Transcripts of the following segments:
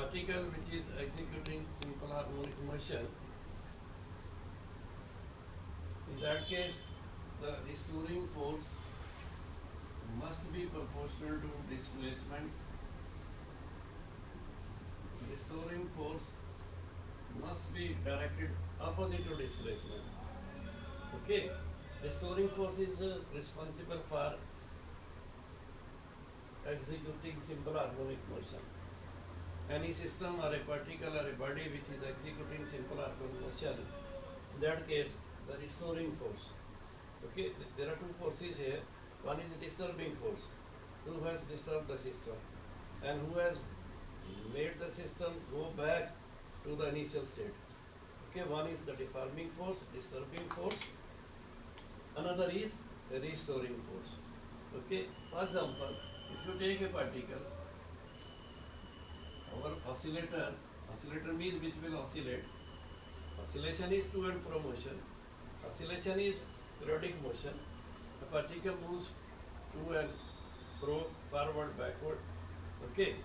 particle which is executing simple harmonic motion, in that case the restoring force must be proportional to displacement. Restoring force must be directed opposite to displacement. Okay, restoring force is responsible for executing simple harmonic motion. Any system or a particle or a body which is executing simple harmonic motion, in that case the restoring force. Okay, there are two forces here. One is a disturbing force, who has disturbed the system and who has made the system go back to the initial state. Okay, one is the deforming force, disturbing force. Another is a restoring force. Okay, for example, if you take a particle, our oscillator means which will oscillate. Oscillation is to and fro motion. Oscillation is periodic motion. The particle moves to and fro, forward, backward. Okay,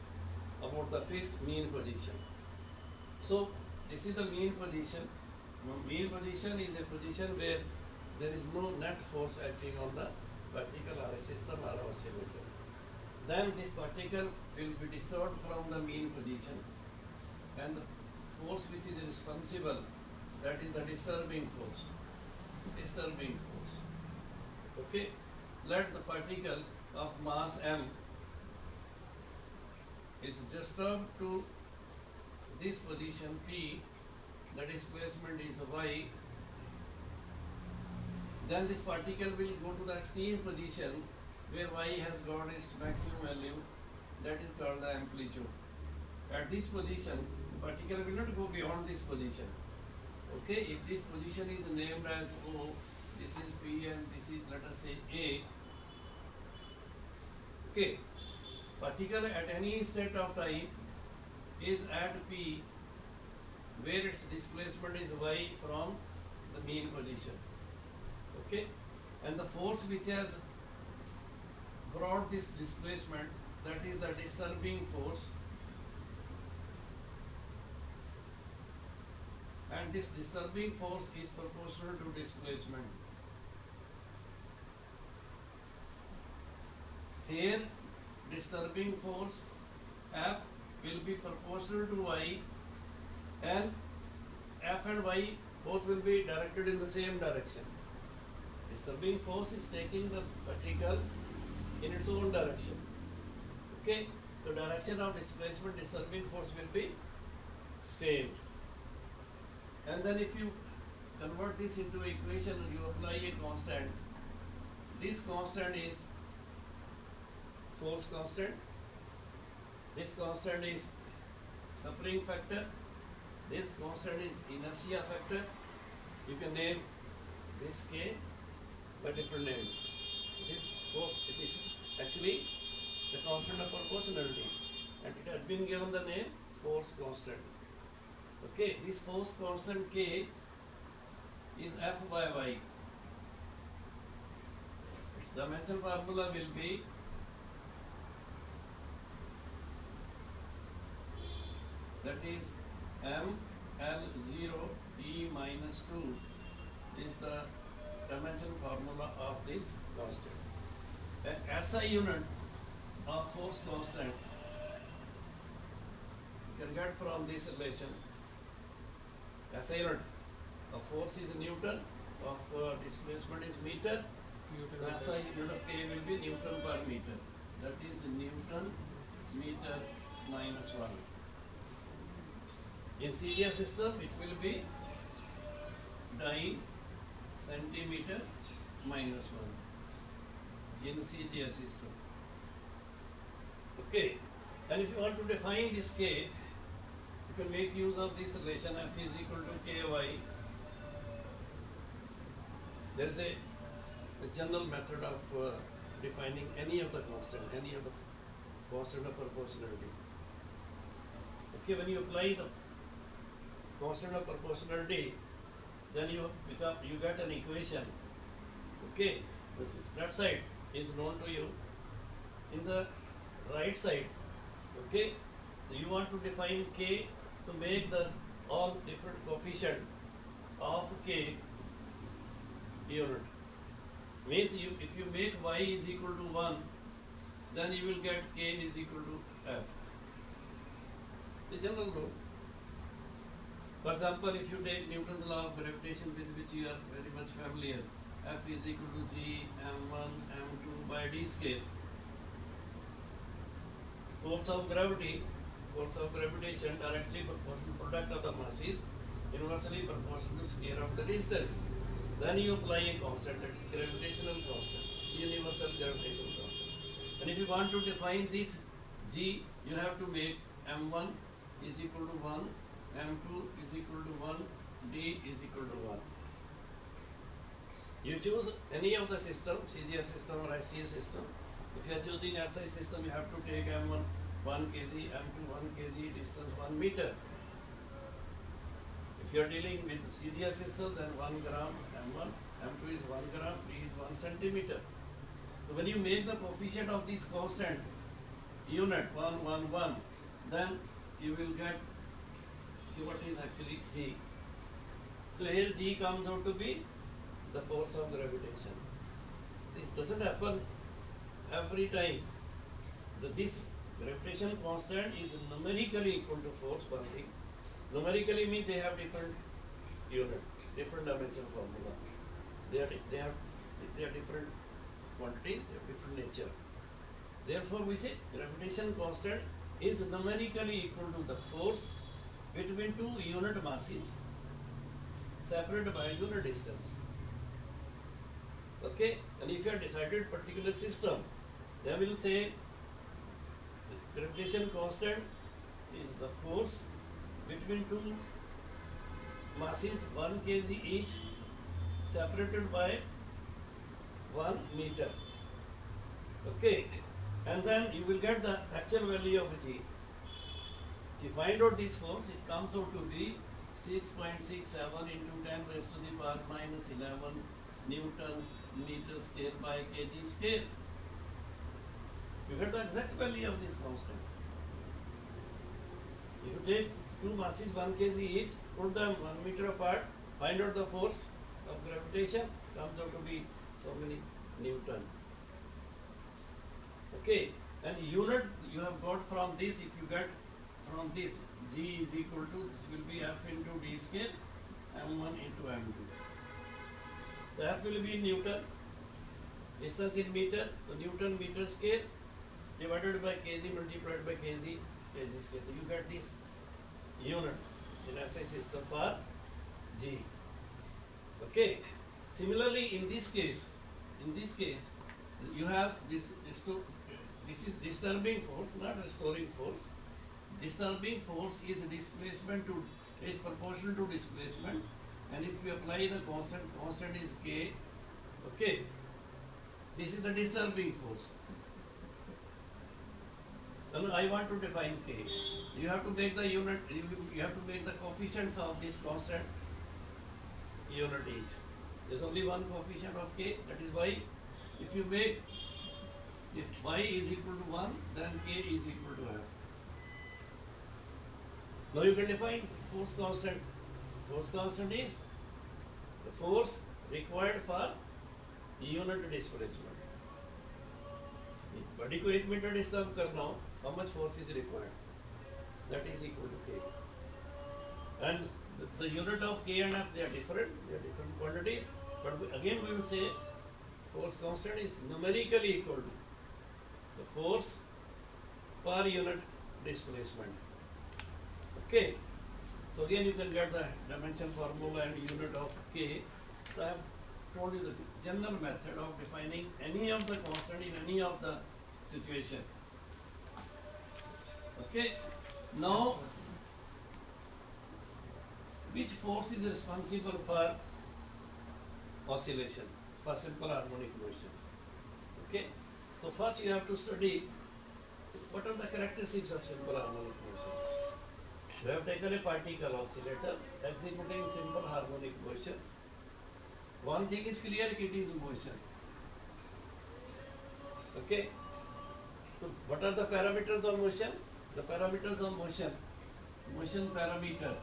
about the fixed mean position. So this is the mean position. Mean position is a position where there is no net force acting on the particle or a system or oscillator. Then this particle will be disturbed from the mean position, and the force which is responsible, that is the disturbing force. Disturbing force. Okay, let the particle of mass m is disturbed to this position P, the displacement is y, then this particle will go to the extreme position where y has got its maximum value, that is called the amplitude. At this position, the particle will not go beyond this position. Okay, if this position is named as O, this is P and this is, let us say, A. Okay, particle at any state of time is at P where its displacement is y from the mean position. Okay, and the force which has brought this displacement, that is the disturbing force, and this disturbing force is proportional to displacement. Here disturbing force F will be proportional to y, and F and y both will be directed in the same direction. Disturbing force is taking the particle in its own direction. Okay, the direction of displacement, disturbing force will be same. And then if you convert this into equation and you apply a constant, this constant is force constant, this constant is spring factor, this constant is inertia factor. You can name this K by different names. It is actually the constant of proportionality, and it has been given the name force constant. Okay, this force constant K is F by Y. Its dimension formula will be that is M L0 T minus 2 is the dimension formula of this constant. An SI unit of force constant you can get from this relation. SI unit of force is Newton, of displacement is meter. The SI unit of K will be Newton per meter. That is Newton meter minus 1. In serial system, it will be dyne centimeter minus 1 in serial system. Okay, and if you want to define this K, you can make use of this relation F is equal to Ky. There is a general method of defining any of the constant, any of the constant of proportionality. Okay, when you apply the constant of proportionality, then you get an equation. Okay, the left side is known to you. In the right side, okay, So you want to define k to make the all different coefficient of k unit. Means you, if you make y is equal to 1, then you will get k is equal to f. The general rule. For example, if you take Newton's law of gravitation, with which you are very much familiar, F is equal to G m1 m2 by d square. Force of gravity, force of gravitation directly proportional product of the masses, inversely proportional to square of the distance. Then you apply a constant, that is gravitational constant, universal gravitational constant. And if you want to define this G, you have to make m1 is equal to 1, m2 is equal to 1, d is equal to 1. You choose any of the system, CGS system or SCS system. If you are choosing SI system, you have to take m1 1 kg, m2 1 kg, distance 1 meter. If you are dealing with CGS system, then 1 gram m1, m2 is 1 gram, d is 1 centimeter. So when you make the coefficient of this constant unit 1 1 1, then you will get what is actually G. So here G comes out to be the force of gravitation. This doesn't happen every time. This gravitation constant is numerically equal to force, one thing. Numerically means they have different unit, different dimension formula. They are different quantities, they have different nature. Therefore we say gravitation constant is numerically equal to the force between two unit masses separated by unit distance. Okay, and if you have decided particular system, they will say the gravitation constant is the force between two masses 1 kg each separated by 1 meter. Okay, and then you will get the actual value of G. If you find out this force, it comes out to be 6.67 into 10 raised to the power minus 11 Newton meter square by kg square. You get the exact value of this constant. If you take two masses 1 kg each, put them 1 meter apart, find out the force of gravitation, comes out to be so many Newton. Okay, and unit you have got from this, if you get from this, G is equal to, this will be F into D square, M1 into M2. The F will be in Newton, distance in meter, so Newton meter square divided by kg multiplied by kg, kg square. So you get this unit in SI system for G. Okay. Similarly, in this case, you have this is disturbing force, not restoring force. Disturbing force is displacement to is proportional to displacement, and if you apply the constant is K. Okay, this is the disturbing force. Then I want to define K. You have to make the unit. You have to make the coefficients of this constant unit each. There is only one coefficient of K. That is why if you make, if y is equal to 1, then K is equal to F. Now you can define force constant. Force constant is the force required for unit displacement. Body को 1 metre disturb करना हो, how much force is required? That is equal to K. And the unit of K and F, they are different quantities. But again we will say force constant is numerically equal to the force per unit displacement. Okay. So again you can get the dimension formula and unit of K. So I have told you the general method of defining any of the constant in any of the situation. Okay. Now, which force is responsible for oscillation, for simple harmonic motion? Okay. So first you have to study what are the characteristics of simple harmonic motion. We have taken a particle oscillator executing simple harmonic motion. One thing is clear, it is motion. Okay. So what are the parameters of motion? the parameters of motion, motion parameter.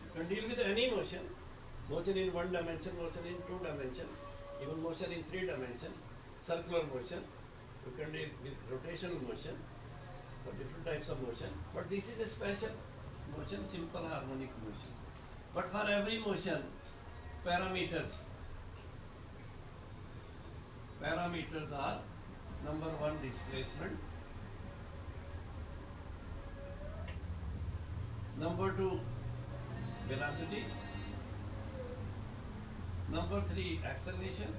You can deal with any motion, motion in one dimension, motion in two dimension, even motion in three dimension, circular motion. You can deal with rotational motion for different types of motion. But this is a special motion, simple harmonic motion. But for every motion, parameters are number one displacement, number two velocity, number three acceleration,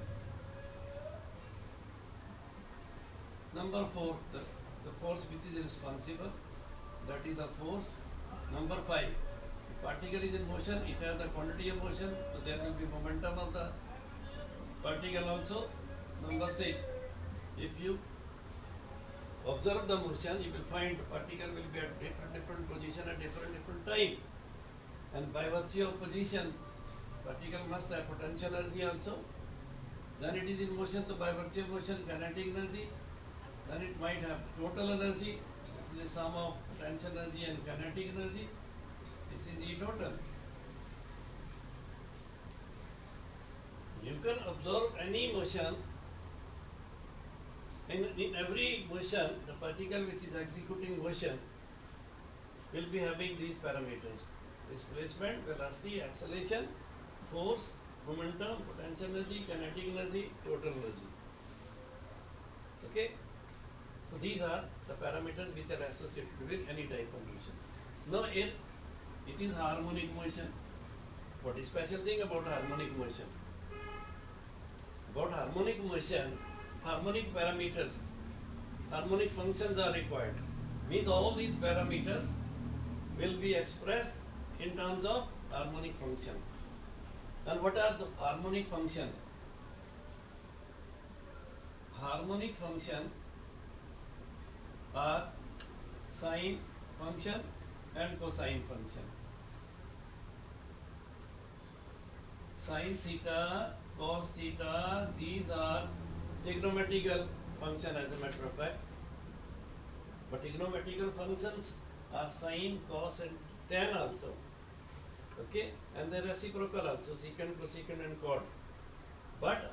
number four the force which is responsible, that is the force. Number five, the particle is in motion, it has the quantity of motion, so there will be momentum of the particle also. Number six, if you observe the motion, you will find the particle will be at different position at different time, and by virtue of position, particle must have potential energy also. Then it is in motion, so by virtue of motion, kinetic energy. Then it might have total energy, the sum of potential energy and kinetic energy. This is E total. You can observe any motion. In every motion, the particle which is executing motion will be having these parameters: displacement, velocity, acceleration, force, momentum, potential energy, kinetic energy, total energy. Okay? So these are the parameters which are associated with any type of motion. Now it is harmonic motion. What is special thing about harmonic motion? About harmonic motion, harmonic parameters, harmonic functions are required. Means all these parameters will be expressed in terms of harmonic function. And what are the harmonic function? Harmonic function are sine function and cosine function. Sine theta, cos theta, these are trigonometrical function as a matter of fact. But trigonometrical functions are sine, cos and tan also. Okay, and they're reciprocal also, secant, cosecant and chord. But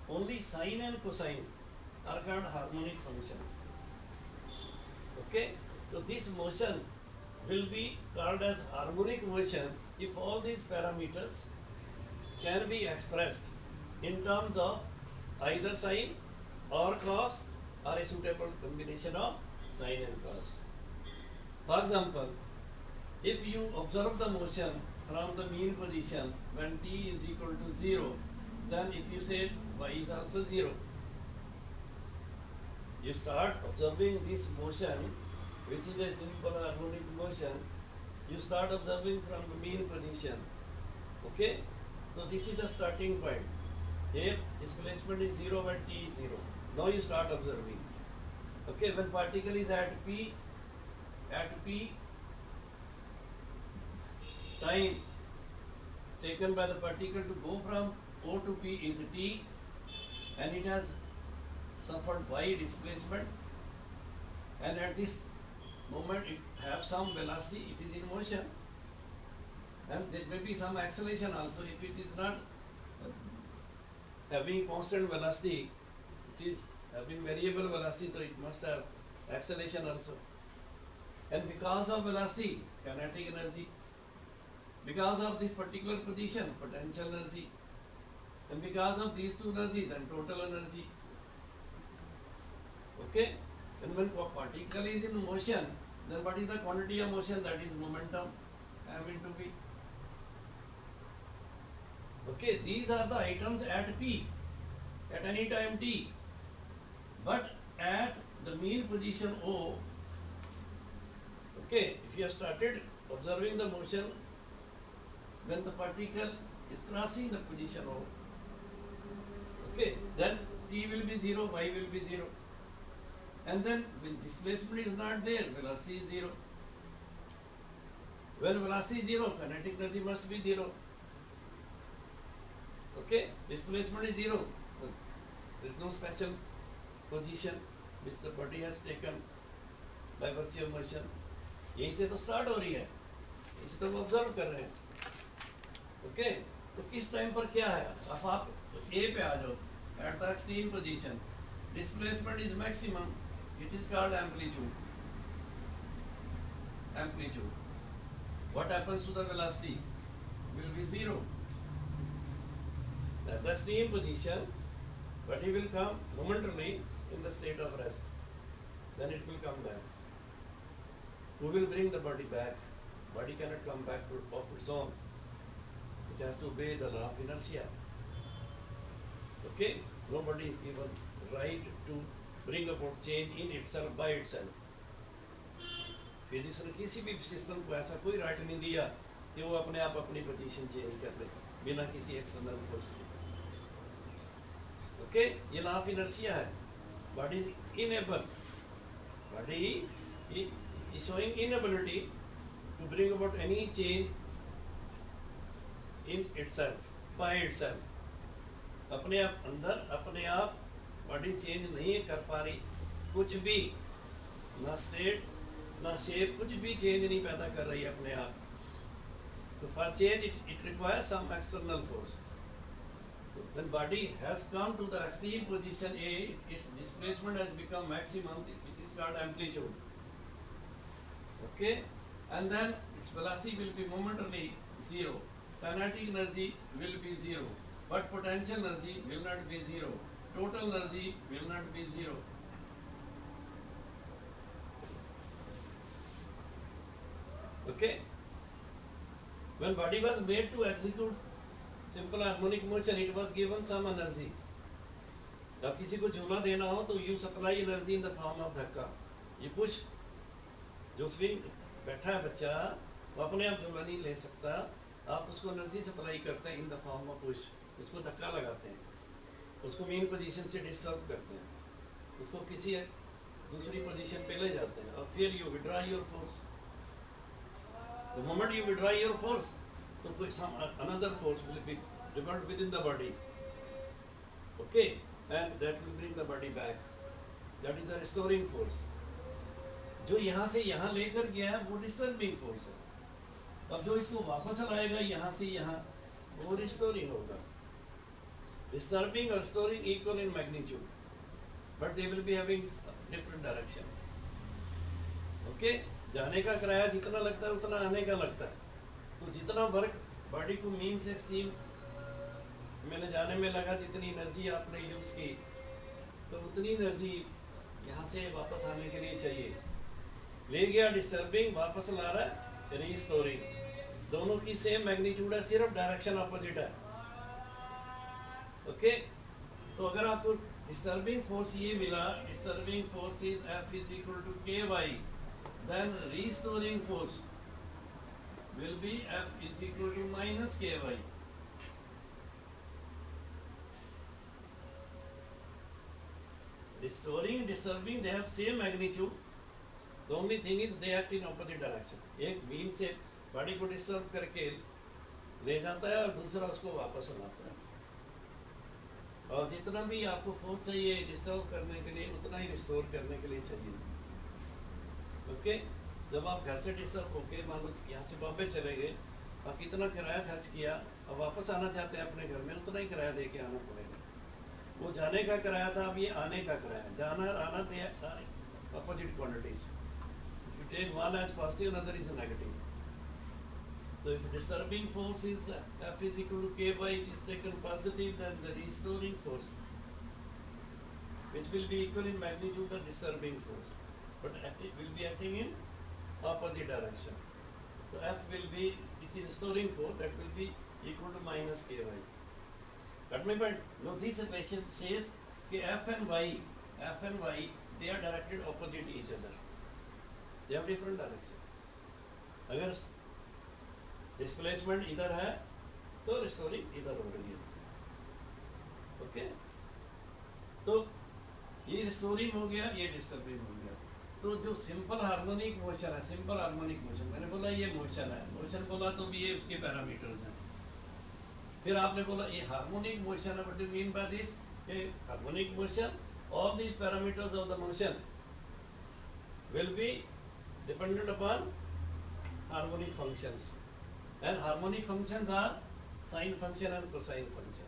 only sine and cosine are called harmonic function. Okay, so this motion will be called as harmonic motion if all these parameters can be expressed in terms of either sine or cos or a suitable combination of sine and cos. For example, if you observe the motion from the mean position when t is equal to 0, then if you say y is also 0, you start observing this motion, which is a simple harmonic motion, you start observing from the mean position. Okay, so this is the starting point. Here displacement is 0 when t is 0. Now you start observing. Okay, when particle is at p, time taken by the particle to go from O to P is t, and it has suffered y displacement, and at this moment it have some velocity, it is in motion, and there may be some acceleration also. If it is not having constant velocity, it is having variable velocity, so it must have acceleration also. And because of velocity, kinetic energy. Because of this particular position, potential energy. And because of these two energies, then total energy. Okay? And when a particle is in motion, then what is the quantity of motion? That is momentum, m into v. Okay, these are the items at p, at any time t. But at the mean position O, okay, if you have started observing the motion when the particle is crossing the position O, okay, then t will be 0, y will be 0. And then when displacement is not there, velocity is 0. When velocity is 0, kinetic energy must be 0. Okay, displacement is 0. There is no special position which the body has taken by virtue of motion. यहीं से तो start हो रही है, इसे तो हम observe कर रहे हैं। ओके, तो किस टाइम पर क्या है, अब आप ए पे आ जाओ, at the extreme position displacement is maximum, it is called amplitude. What happens to the velocity? Will be zero at the extreme position, but it will come momentarily in the state of rest, then it will come back. Who will bring the body back? Body cannot come back of its own, it has to obey the law of inertia. Okay, nobody is given right to bring about change in itself by itself. Physics ने किसी भी system को ऐसा कोई right नहीं दिया कि वो अपने आप अपनी पोजीशन चेंज कर ले बिना किसी एक्सटर्नल फोर्स के। ओके, ये लॉ ऑफ इनर्शिया है। Body enable, body is showing inability to bring about any change in itself by itself. अपने आप अंदर अपने आप बॉडी चेंज नहीं कर पा रही, कुछ भी, ना स्टेट ना शेप, कुछ भी चेंज नहीं पैदा कर रही है अपने आप। तो for change it requires some external force. When body has come to the extreme position A, its displacement has become maximum, which is called amplitude. Okay, and then its velocity will be momentarily zero. Kinetic energy will be zero, but potential energy will not be zero. Total energy will not be zero. Okay, when body was made to execute simple harmonic motion, it was given some energy. जब किसी को झूला देना हो तो you supply energy in the form of धक्का। ये push, जो स्विंग बैठा है बच्चा, वो अपने आप झूला नहीं ले सकता, आप उसको एनर्जी सप्लाई करते हैं in the form of push. उसको धक्का लगाते हैं, उसको मेन पोजीशन से डिस्टर्ब करते हैं, उसको किसी दूसरी पोजीशन पे ले जाते हैं, और फिर you withdraw your force. The moment you withdraw your force, so some another force will be developed within the body. Okay, and that will bring the body back. That is the restoring force. जो यहाँ से यहाँ लेकर गया है वो disturbing force है। अब जो इसको वापस लाएगा यहाँ से यहाँ, वो रिस्टोरिंग होगा। Disturbing or restoring equal in magnitude, but they will be having different direction. Okay, जाने का किराया जितना लगता है उतना आने का लगता है। तो जितना वर्क बॉडी को मीन से एक्सट्रीम मैंने जाने में लगा, जितनी एनर्जी आपने यूज़ की, तो उतनी एनर्जी यहाँ से वापस आने के लिए चाहिए। ले गया डिस्टर्बिंग, वापस ला रहा है रीस्टोरिंग, दोनों की सेम मैग्नीट्यूड है, सिर्फ डायरेक्शन अपोजिट है। ओके, तो अगर आपको डिस्टर्बिंग फोर्स ये मिला, disturbing force is F is equal to KY, then restoring force will be F is equal to minus KY. Restoring, disturbing, they have same magnitude. The only thing is they act in opposite direction. एक beam से body को disturb करके ले जाता है और दूसरा उसको वापस लाता है। और जितना भी आपको फोर्स चाहिए डिस्टर्ब करने के लिए, उतना ही रिस्टोर करने के लिए चाहिए। ओके, जब आप घर से डिस्टर्ब होके मान लो यहाँ से बॉम्बे चले गए, आप कितना किराया खर्च किया, अब वापस आना चाहते हैं अपने घर में, उतना ही किराया दे के आना पड़ेगा। वो जाने का किराया था, अब ये आने का किराया। जाना और आना थे opposite quantities. If you take one as positive, another is negative. So if disturbing force is F is equal to KY, it is taken positive, then the restoring force, which will be equal in magnitude the disturbing force, but it will be acting in opposite direction. So F will be, this is restoring force, that will be equal to minus KY. Got my point? Now this equation says कि F and Y, they are directed opposite each other. They have different direction. अगर displacement इधर है तो restoring इधर हो रही है। Okay, तो ये रिस्टोरिंग हो गया, ये डिस्टर्बिंग हो गया। तो जो सिंपल हार्मोनिक मोशन है, सिंपल हार्मोनिक मोशन, मैंने बोला ये मोशन है, मोशन बोला तो भी ये उसके पैरामीटर्स हैं। फिर आपने बोला ये हार्मोनिक मोशन है, what do you mean by this? Harmonic motion, all these parameters of the motion will be dependent upon harmonic functions, and harmonic functions are sine function and cosine function.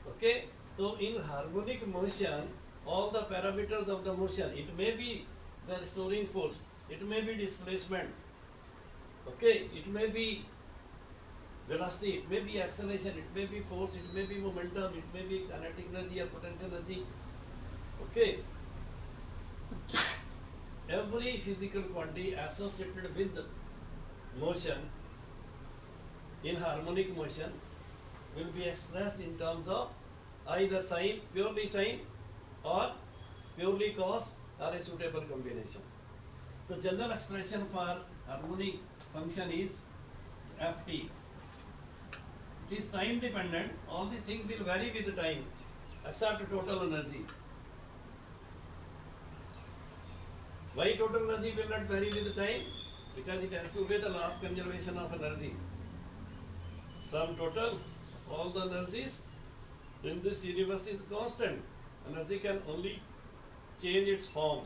Okay, so in harmonic motion, all the parameters of the motion, it may be the restoring force, it may be displacement, okay, it may be velocity, it may be acceleration, it may be force, it may be momentum, it may be kinetic energy or potential energy. Okay, every physical quantity associated with motion in harmonic motion will be expressed in terms of either sine, purely sine, or purely cos, or a suitable combination. The general expression for harmonic function is Ft. It is time dependent. All these things will vary with the time, except total energy. Why total energy will not vary with the time? Because it has to obey the law of conservation of energy. Sum total of all the energies in this universe is constant. Energy can only change its form.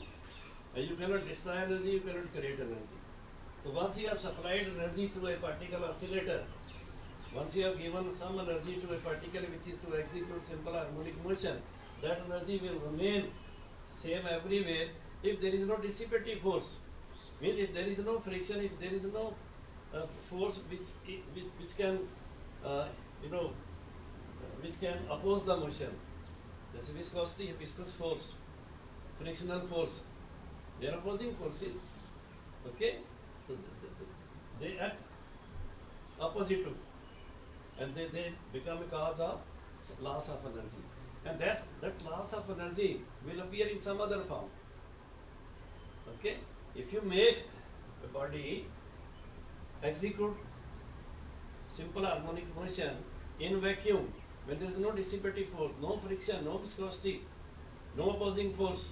And you cannot destroy energy, you cannot create energy. So once you have supplied energy to a particle oscillator, once you have given some energy to a particle which is to execute simple harmonic motion, that energy will remain same everywhere if there is no dissipative force. Means if there is no friction, if there is no force which can which can oppose the motion. That's viscosity, viscous force, frictional force. They are opposing forces. Okay, so they act opposite to, and they become a cause of loss of energy. And that loss of energy will appear in some other form. Okay, if you make a body execute simple harmonic motion in vacuum, when there is no dissipative force, no friction, no viscosity, no opposing force,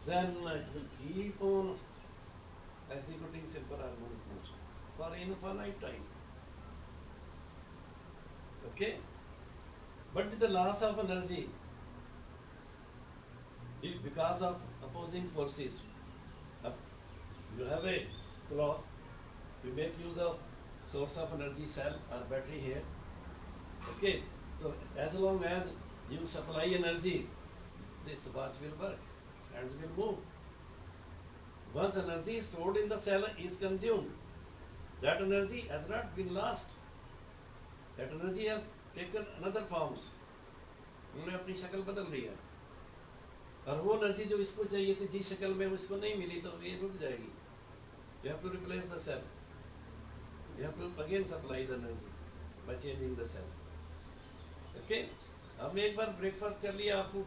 then it will keep on executing simple harmonic motion for infinite time. Okay, but with the loss of energy, because of opposing forces, you have a clock, you make use of source of energy cell or battery here. Okay, so as long as you supply energy, this watch will work, hands will move. Once energy stored in the cell is consumed, that energy has not been lost. That energy has taken another forms. उन्होंने अपनी शक्ल बदल ली है, और वो energy जो इसको चाहिए थी जिस शक्ल में उसको नहीं मिली तो ये रुक जाएगी. You have to replace the cell. You have to again supply the energy by changing the cell. Okay? आपने एक बार ब्रेकफास्ट कर लिया, आपको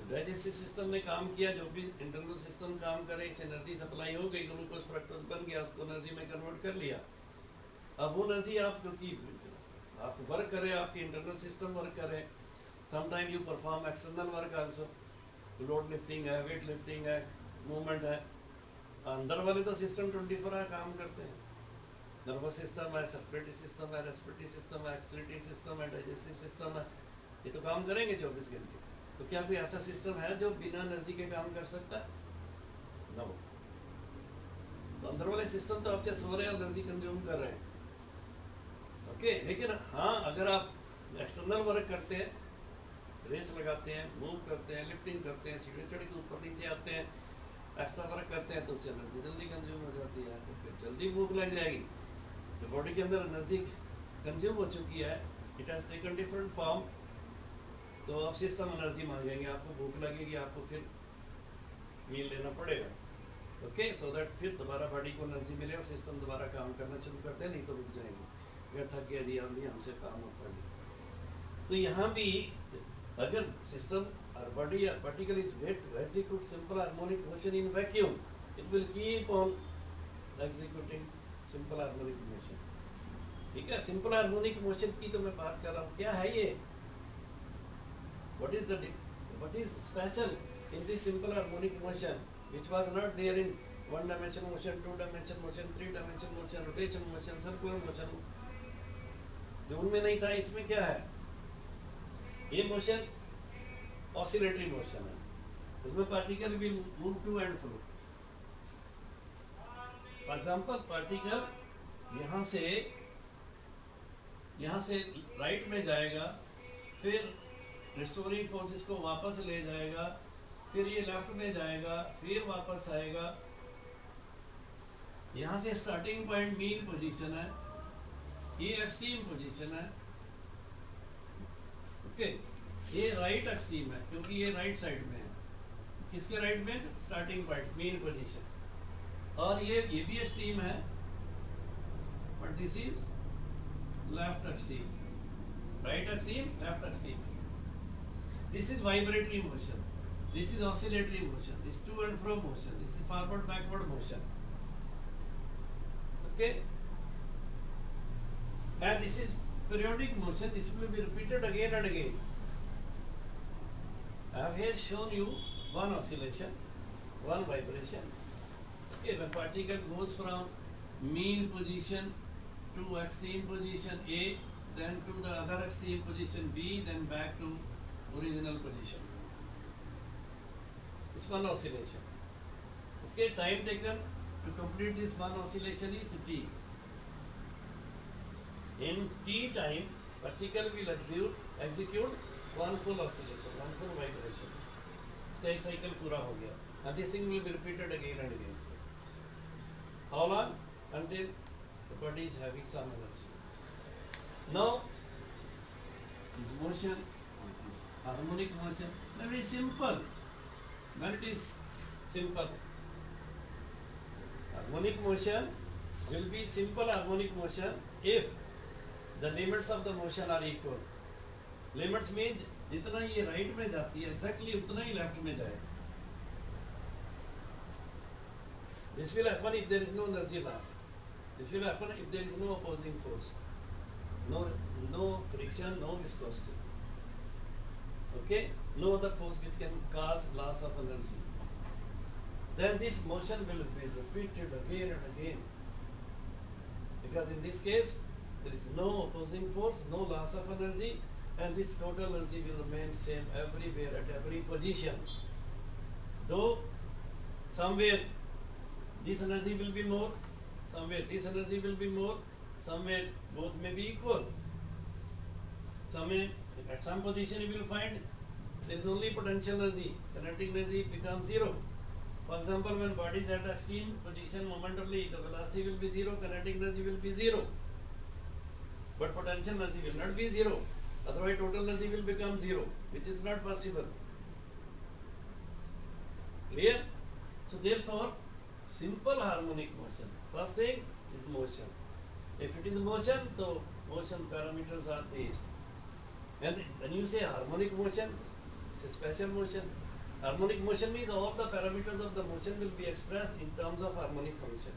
डाइजेस्टिव सिस्टम ने काम किया, जो भी इंटरनल सिस्टम काम करे, इस एनर्जी सप्लाई हो गई, ग्लूकोज फ्रक्टोज बन गया, उसको एनर्जी में कन्वर्ट कर लिया. अब वो एनर्जी आप क्योंकि आप वर्क करें, आपकी इंटरनल सिस्टम वर्क करे, sometime you perform external work also, load lifting है, वेट लिफ्टिंग है, मूवमेंट है. अंदर वाले तो सिस्टम 24 आवर काम करते हैं. नर्वस सिस्टम है, सर्कुलेटरी सिस्टम है, रेस्पिरेटरी सिस्टम है, एक्सक्रीटरी सिस्टम है, डाइजेस्टिव सिस्टम है, ये तो काम करेंगे 24 घंटे. तो क्या कोई ऐसा सिस्टम है जो बिना एनर्जी के काम कर सकता है? नो. तो अंदर वाले सिस्टम तो आप चाहे सो रहे हैं, एनर्जी कंज्यूम कर रहे हैं. ओके, लेकिन हाँ, अगर आप एक्सटर्नल वर्क करते हैं, रेस लगाते हैं, मूव करते हैं, लिफ्टिंग करते हैं, सीढ़ी चढ़ के ऊपर नीचे आते हैं, एक्स्ट्रा वर्क करते हैं, तो उससे एनर्जी जल्दी कंज्यूम हो जाती है, तो फिर जल्दी भूख लग जाएगी. तो बॉडी के अंदर एनर्जी कंज्यूम हो चुकी है, it has taken different form, तो अब सिस्टम एनर्जी मांगेंगे, आपको भूख लगेगी, आपको फिर मील लेना पड़ेगा. ओके, सो दैट फिर दोबारा बॉडी को एनर्जी मिले और सिस्टम दोबारा काम करना शुरू कर दे, नहीं तो रुक जाएंगे. अगर थक गया जी, हम हमसे काम होता नहीं. तो यहाँ भी अगर system or body or particle is made to execute simple harmonic motion in vacuum, it will keep on executing simple harmonic motion. ठीक है, simple harmonic motion की तो मैं बात कर रहा हूँ. क्या है ये? What is special in this simple harmonic motion which was not there in one dimension motion, two dimension motion, three dimension motion, rotation motion, circular motion? जो उनमें नहीं था, इसमें क्या है? ये motion oscillatory motion है, उसमें particle will move to and fro. For example particle यहाँ से राइट में जाएगा, फिर रिस्टोरिंग फोर्स इसको वापस ले जाएगा, फिर ये लेफ्ट में जाएगा, फिर वापस आएगा। यहाँ से स्टार्टिंग पॉइंट मीन पोजीशन है, ये एक्सट्रीम पोजीशन है। ओके, ये राइट एक्सट्रीम है क्योंकि ये राइट साइड में है। किसके राइट में? Starting point mean position. और ये भी एक्सट्रीम है, but this is left extreme, right extreme, left extreme. This is vibratory motion, this is oscillatory motion, this to and fro motion, this is forward backward motion. Okay, and this is periodic motion. This will be repeated again and again. I have here shown you one oscillation, one vibration. Okay, when particle goes from mean position to extreme position A, then to the other extreme position B, then back to original position. It's one oscillation. Okay, time taken to complete this one oscillation is T. In T time, particle will execute one full oscillation, one full vibration. Stage cycle पूरा हो गया, and this thing will be repeated again and again. How long? Until the body is having some energy. Now, this motion, this harmonic motion, very simple. When it is simple, harmonic motion will be simple harmonic motion if the limits of the motion are equal. Limits means जितना ये right में जाती है exactly उतना ही left में जाए. This will happen if there is no energy loss. This will happen if there is no opposing force, no friction, no viscosity. Okay, no other force which can cause loss of energy. Then this motion will be repeated again and again, because in this case there is no opposing force, no loss of energy, and this total energy will remain same everywhere at every position. Though somewhere this energy will be more, somewhere this energy will be more, somewhere both may be equal. Somewhere at some position you will find there is only potential energy, kinetic energy becomes zero. For example, when body is at extreme position momentarily, the velocity will be zero, kinetic energy will be zero. But potential energy will not be zero, otherwise total energy will become zero, which is not possible. Clear? So therefore, simple harmonic motion. First thing is motion. If it is motion, so motion parameters are these. And when you say harmonic motion, it's a special motion. Harmonic motion means all the parameters of the motion will be expressed in terms of harmonic function.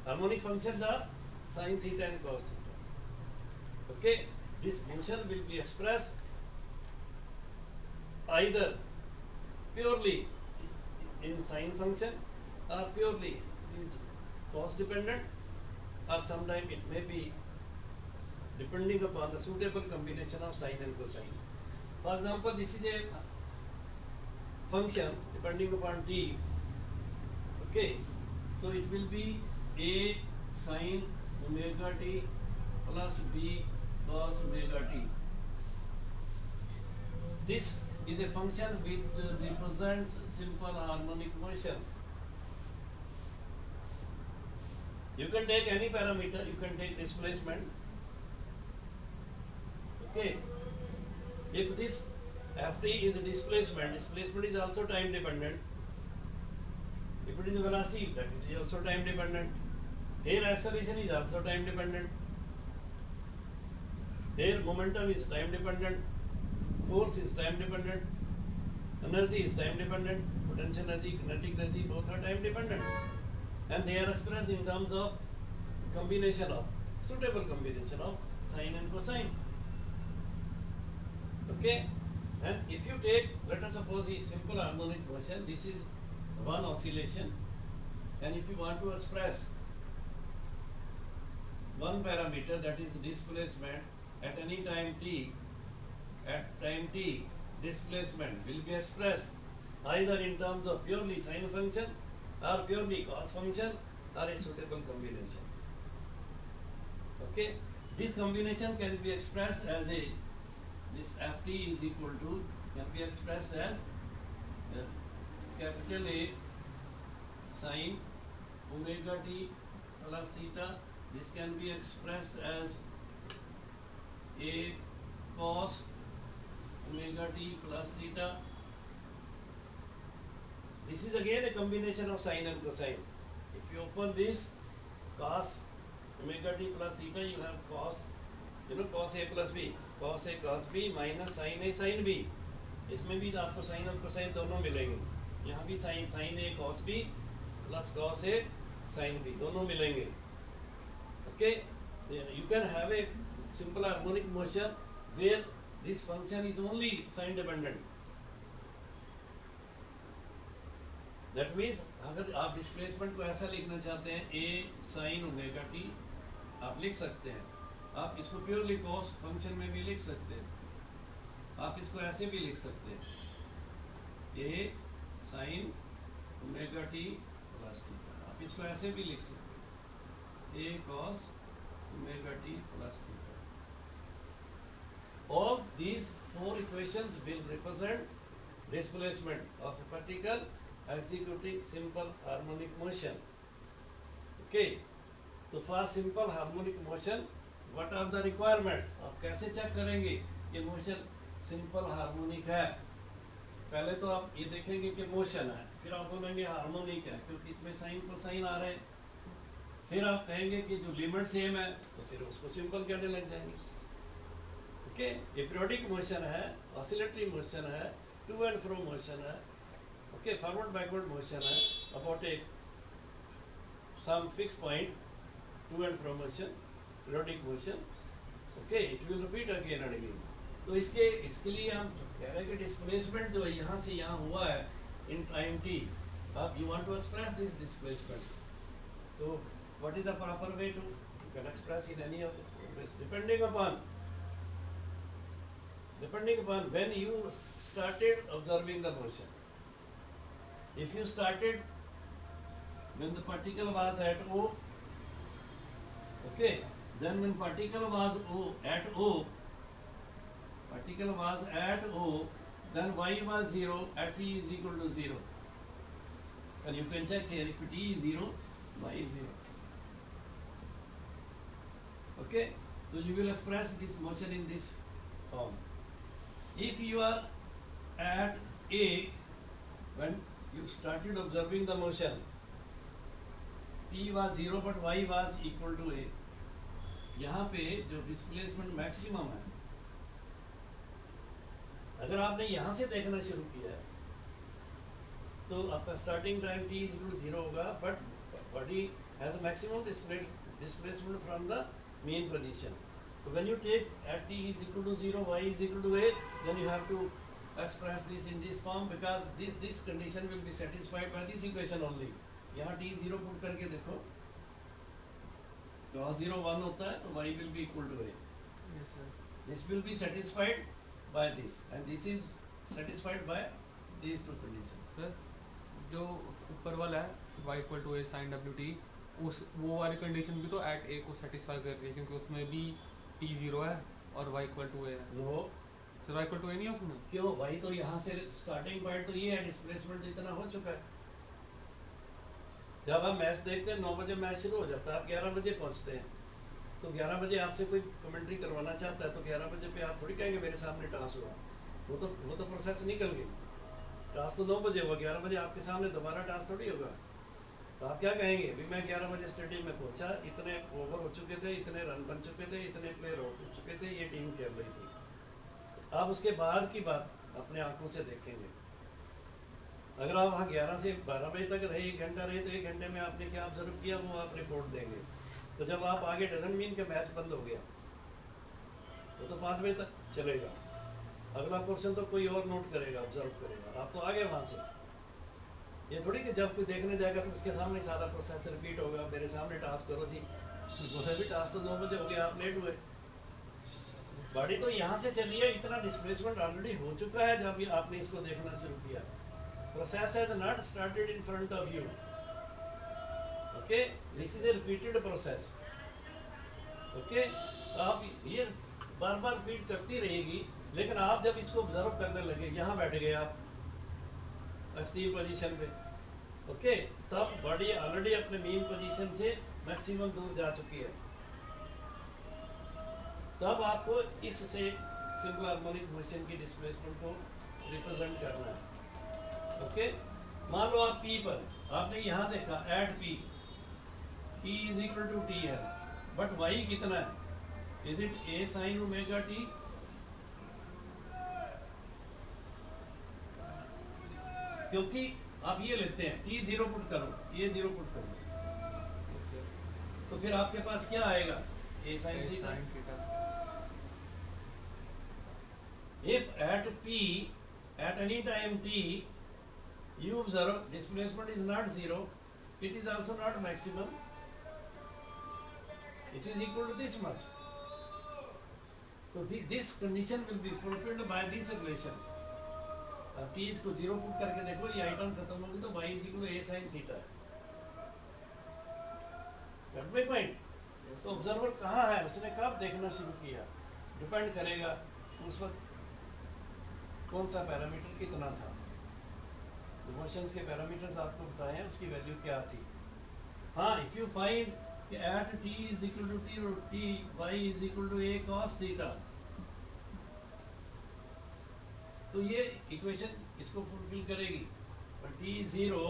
Harmonic functions are sin theta and cos theta. Okay, this motion will be expressed either purely in sine function or purely it is cos dependent, or sometimes it may be depending upon the suitable combination of sine and cosine. For example, this is a function depending upon t. Okay, so it will be a sin omega t plus b cos omega t. This is a function which represents simple harmonic motion. You can take any parameter, you can take displacement. Okay, if this ft is a displacement, displacement is also time dependent. If it is a velocity, that is also time dependent. Here acceleration is also time dependent. Here momentum is time dependent. Force is time dependent. Energy is time dependent. Potential energy, kinetic energy, both are time dependent. And they are expressed in terms of combination of, suitable combination of sine and cosine. Okay, and if you take, let us suppose a simple harmonic motion, this is one oscillation, and if you want to express one parameter, that is displacement, at any time t, at time t, displacement will be expressed either in terms of purely sine function or purely cos function are a suitable combination. Okay, this combination can be expressed as a, this ft is equal to, can be expressed as capital A sin omega t plus theta. This can be expressed as a cos omega t plus theta. This is again a combination of sine and cosine. If you open this cos omega t plus theta, you have cos, cos a plus b, cos a cos b minus sin a sin b. इसमें भी आपको sign और cosine दोनों मिलेंगे. यहाँ भी sine a cos b plus cos a sin b दोनों मिलेंगे. Okay, you can have a simple harmonic motion where this function is only sign dependent. That means अगर आप डिस्प्लेसमेंट को ऐसा लिखना चाहते हैं a sin ओमेगा t, आप लिख सकते हैं. आप इसको प्योरली cos फंक्शन में भी लिख सकते हैं. आप इसको ऐसे भी लिख सकते हैं, a sin omega t plus theta. आप इसको ऐसे भी लिख सकते हैं, a cos omega t plus theta. All these four equations will represent displacement of a particle executing simple harmonic motion. Okay, तो for simple harmonic motion what are the requirements? आप कैसे चेक करेंगे कि मोशन सिंपल हार्मोनिक है? पहले तो आप ये देखेंगे कि मोशन है, फिर आप बोलेंगे हार्मोनिक है क्योंकि इसमें साइन कोसाइन आ रहे हैं. फिर आप कहेंगे कि जो लिमिट सेम है तो फिर उसको सिंपल कहने लग जाएंगे. ओके, ये पीरियोडिक मोशन है, ऑसिलेटरी मोशन है, टू एंड फ्रो मोशन है. ओके, फॉरवर्ड बैकवर्ड मोशन है about a some fix point, to and fro motion, periodic motion. Okay, it will repeat again and again. तो इसके लिए हम कह रहे हैं कि डिस्प्लेसमेंट जो है यहाँ से यहाँ हुआ है इन टाइम t. अब you want to express this displacement, तो what is the proper way to, you can express in any of the ways depending upon when you started observing the motion. If you started when the particle was at O, okay, then when particle was at O, then y was 0 at t is equal to 0, and you can check here if t is 0, y is 0. Okay, so you will express this motion in this form. If you are at A when you started observing the motion, t was 0 but y was equal to A. यहाँ पे जो displacement maximum है, अगर आपने यहाँ से देखना शुरू किया है तो आपका starting time t is equal to 0 होगा, but body has a maximum displacement from the mean position. So when you take at t is equal to 0, y is equal to a, then you have to express this in this form because this condition will be satisfied by this equation only. यहाँ t 0 put करके देखो, cos 0 1 होता है तो y will be equal to a. Yes sir. This will be satisfied by this, and this is satisfied by these two conditions. Sir, जो ऊपर वाला है y equal to a sin wt, उस वो वाली कंडीशन भी तो एट ए को सेटिस्फाई कर रही है क्योंकि उसमें भी t 0 है और y इक्वल टू a है. No sir y equal to a नहीं है उसमें? क्यों? y तो यहाँ से स्टार्टिंग पॉइंट तो ये है, डिस्प्लेसमेंट इतना हो चुका है. जब आप मैच देखते हैं 9 बजे मैच शुरू हो जाता है, आप 11 बजे पहुँचते हैं, तो 11 बजे आपसे कोई कमेंट्री करवाना चाहता है तो 11 बजे पे आप थोड़ी कहेंगे मेरे सामने टास्क हुआ. वो तो प्रोसेस निकल गई. टास्क तो 9 बजे हुआ, 11 बजे आपके सामने दोबारा टास्क थोड़ी होगा. तो आप क्या कहेंगे? अभी मैं 11 बजे स्टेडियम में पहुंचा, इतने ओवर हो चुके थे, इतने रन बन चुके थे, इतने प्लेयर हो चुके थे, ये टीम खेल रही थी. आप उसके बाद की बात अपने आंखों से देखेंगे. अगर आप वहाँ 11 से 12 बजे तक रहे, 1 घंटा रहे, तो 1 घंटे में आपने क्या ऑब्जर्व किया वो आप रिपोर्ट देंगे. तो जब आप आगे डजंट मीन के मैच बंद हो गया, वो तो 5 बजे तक चलेगा. अगला पोर्शन तो कोई और नोट करेगा, ऑब्जर्व करेगा. आप तो आ गए वहाँ से. ये थोड़ी कि जब कोई देखने जाएगा तो उसके सामने सारा प्रोसेस रिपीट होगा, मेरे सामने टास्क करो जी. बोले भी टास्क तो 9 बजे हो गया, आप लेट हुए. बॉडी तो यहाँ से चली है, इतना डिस्प्लेसमेंट ऑलरेडी हो चुका है जब आपने इसको देखना शुरू किया. Process has not started in front of you. Okay, this is a repeated process. Okay, आप ये बार बार फीड करती रहेगी, लेकिन आप जब इसको ऑब्जर्व करने लगे, यहाँ बैठ गए आप एक्सट्रीम पोजीशन पे, ओके, तब बॉडी ऑलरेडी अपने मीन पोजीशन से मैक्सिमम दूर जा चुकी है। तब आपको इससे सिंपल हार्मोनिक मोशन की डिस्प्लेसमेंट को रिप्रेजेंट करना है। ओके, मान लो आप P पर, आपने यहाँ देखा at P, P is equal to T है, बट Y कितना है? Is it A sin omega T? क्योंकि आप ये लेते हैं T 0 पुट करो, ये 0 पुट करो, तो फिर आपके पास क्या आएगा? A sin theta. If at P, at any time T, you observe displacement is not 0, it is also not maximum, it is equal to this much. So this condition will be fulfilled by this relation. अब T इसको 0 put करके देखो, ये item खत्म होगी तो y is equal to A sin theta. Got my point? तो observer कहाँ है, उसने कब देखना शुरू किया, डिपेंड करेगा उस वक्त कौन सा पैरामीटर कितना था। तो मोशंस के पैरामीटर्स आपको बताए हैं, उसकी वैल्यू क्या थी। हाँ, इफ यू फाइंड कि at T is equal to T और T y is equal to A cos theta, तो ये इक्वेशन इसको फुलफिल करेगी। पर T 0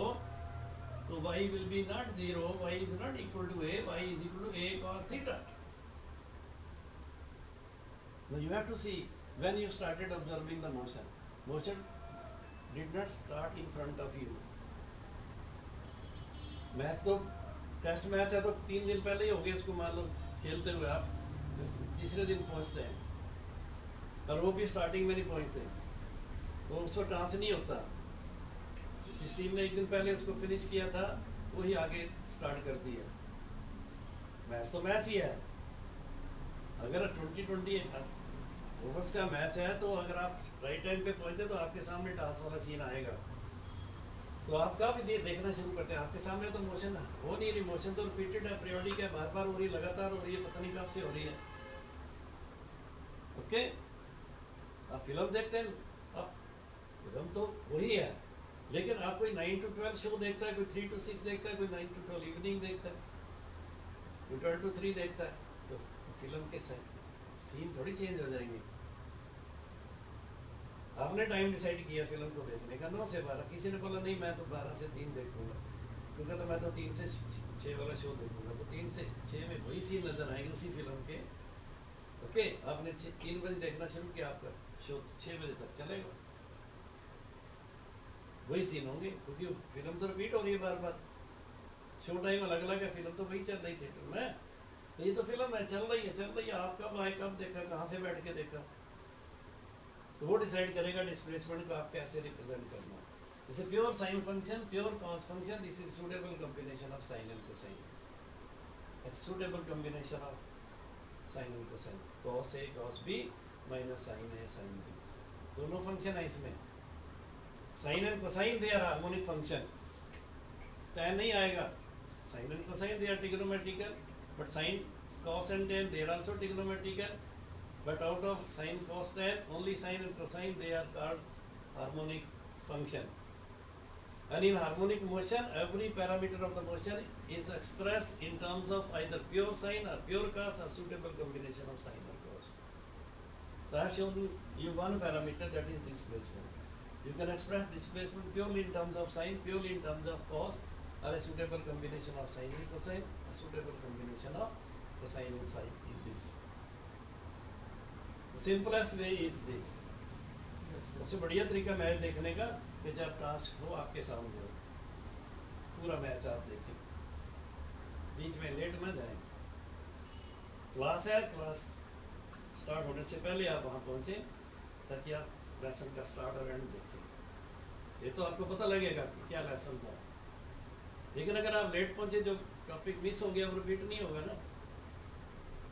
तो y will be not 0, y is not equal to A, y is equal to A cos theta. Now you have to see when you started observing the motion. Motion did not start in front of you. Match तो test match है तो 3 दिन पहले ही हो गए, इसको मान लो खेलते हुए आप तीसरे दिन पहुंचते हैं, और वो भी स्टार्टिंग में नहीं पहुंचते, तो उसको टांस नहीं होता। जिस टीम ने एक दिन पहले उसको फिनिश किया था वही आगे स्टार्ट करती है। मैच तो मैच ही है। अगर 2020 ओवर्स का मैच है तो अगर आप राइट टाइम पे पहुंचते तो आपके सामने टास वाला सीन आएगा, तो आप कब देखना शुरू करते हैं? आपके सामने तो मोशन हो नहीं रही, मोशन तो रिपीटेड है, पीरियोडिक है, बार बार हो रही है, लगातार हो रही है, पता नहीं कब से हो रही है। ओके, आप फिल्म देखते हैं, अब फिल्म तो वही है, लेकिन आप कोई 9 to 12 शो देखता है, कोई 3 to 6 देखता है, कोई 9 to 12 इवनिंग देखता है, कोई 12 to 3 देखता है, तो फिल्म के सीन थोड़ी चेंज हो जाएंगे। आपने टाइम डिसाइड किया फिल्म को देखने का 9 से 12, किसी ने बोला नहीं मैं तो 12 से 3 देखूंगा, क्योंकि तो मैं तो 3 से 6 वाला शो देखूंगा, तो 3 से 6 में वही सीन नजर आएंगे उसी फिल्म के। ओके, आपने 3 बजे देखना शुरू किया, आपका शो 6 बजे तक चलेगा, वही सीन होंगे, क्योंकि फिल्म तो रिपीट हो रही है बार बार, शो टाइम अलग अलग है, फिल्म तो वही चल रही थिएटर में, तो ये तो फिल्म है, चल रही है, आप कब आए, कब देखा, कहाँ से बैठ के देखा, तो वो डिसाइड करेगा डिस्प्लेसमेंट को आप कैसे रिप्रेजेंट करना। जैसे pure sine function, pure cos function, this is suitable combination of sine and cosine, it's suitable combination of sine and cosine, cos A cos B minus sine A sine B, दोनों function है इसमें। Sine and cosine they are harmonic function, tan नहीं आएगा, sine and cosine they are trigonometrical, but sine cos and tan they are also trigonometrical, but out of sin cos tan only sin and cosine they are called harmonic function. And in harmonic motion every parameter of the motion is expressed in terms of either pure sine or pure cos or suitable combination of sine or cos. So I have shown you one parameter, that is displacement. You can express displacement purely in terms of sine, purely in terms of cos, or a suitable combination of sine and cosine, a suitable combination of cosine and sine in this. The simplest way is this. सबसे बढ़िया तरीका match देखने का कि जब task हो आपके सामने हो, पूरा मैच आप देखें, बीच में लेट ना जाए। क्लास है, क्लास स्टार्ट होने से पहले आप वहाँ पहुँचे ताकि आप लेसन का स्टार्ट और एंड देखें। ये तो आपको पता लगेगा कि क्या लेसन था, लेकिन अगर आप लेट पहुँचे, जो टॉपिक मिस हो गया वो रिपीट नहीं होगा ना,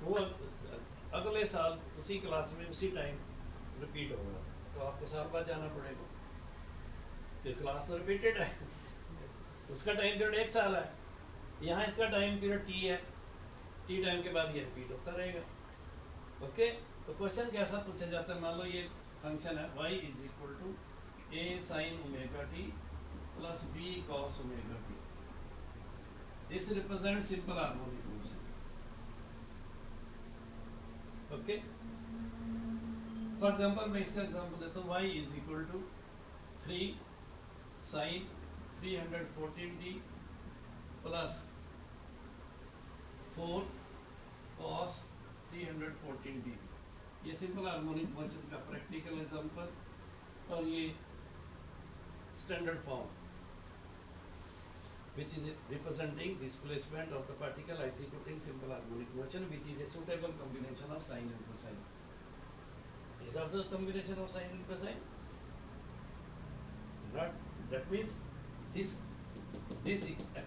वो अगले साल उसी क्लास में उसी टाइम रिपीट होगा, तो आपको साल बाद जाना पड़ेगा, कि क्लास तो रिपीटेड है, उसका टाइम पीरियड 1 साल है, यहाँ इसका टाइम पीरियड टी है, टी टाइम के बाद ये रिपीट होता रहेगा। ओके, तो क्वेश्चन कैसा पूछा जाता है, मान लो ये फंक्शन है y is equal to a sin omega t plus b cos omega t, this represent simple harmonic motion. Okay, for example मैं इसका एग्जांपल देता हूँ, y is equal to 3 sin 314t plus 4 cos 314t, ये simple harmonic motion का practical example, और ये standard form which is representing displacement of the particle executing simple harmonic motion, which is a suitable combination of sine and cosine. Is also a combination of sine and cosine. Not that means this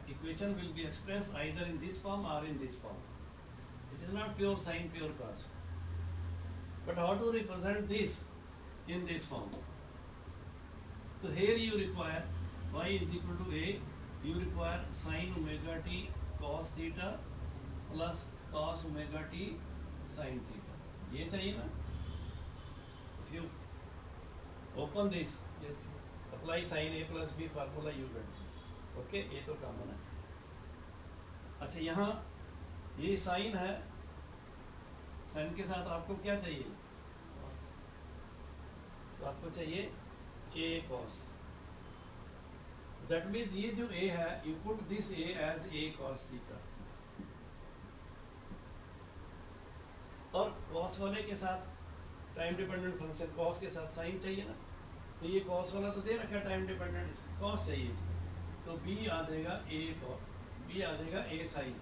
equation will be expressed either in this form or in this form. It is not pure sine, pure cos. But how to represent this in this form? So here you require y is equal to a, you require sin omega t cos theta plus cos omega t sin theta, ये चाहिए ना। If you open this, yes sir. apply sin a plus b formula, you get this. Okay, ये तो common है। अच्छा, यहाँ ये sign है, साइन के साथ आपको क्या चाहिए, तो आपको चाहिए a cos, दैट मीन्स ये जो a है, you put this a as a cos थीटा, और cos वाले के साथ टाइम डिपेंडेंट फंक्शन cos के साथ साइन चाहिए ना, तो ये cos वाला तो दे रखा है टाइम डिपेंडेंट, cos चाहिए इसमें, तो b आ जाएगा a साइन,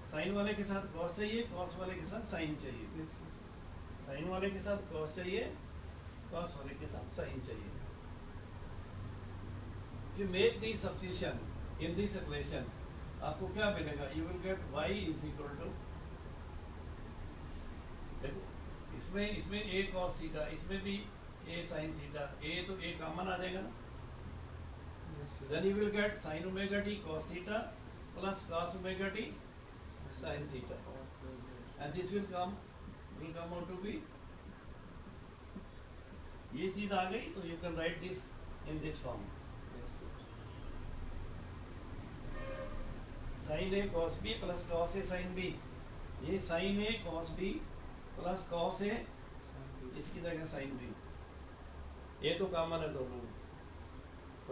साइन वाले के साथ cos चाहिए, cos वाले के साथ साइन चाहिए, Yes sir. साइन वाले के साथ cos चाहिए, cos वाले के साथ साइन चाहिए। If you make the substitution in this equation, आपको क्या मिलेगा, you will get y is equal to, इसमें a cos थीटा, इसमें भी a sin थीटा, a तो a कॉमन आ जाएगा ना, Yes sir. then you will get sin omega t cos theta plus cos omega t sin theta, and this will come out to be, ये चीज आ गई, तो you can write this in this form, Yes sir. sin a cos b plus cos a sin b, ये sin a cos b plus cos a, इसकी जगह sin b, ये तो common है दोनों में।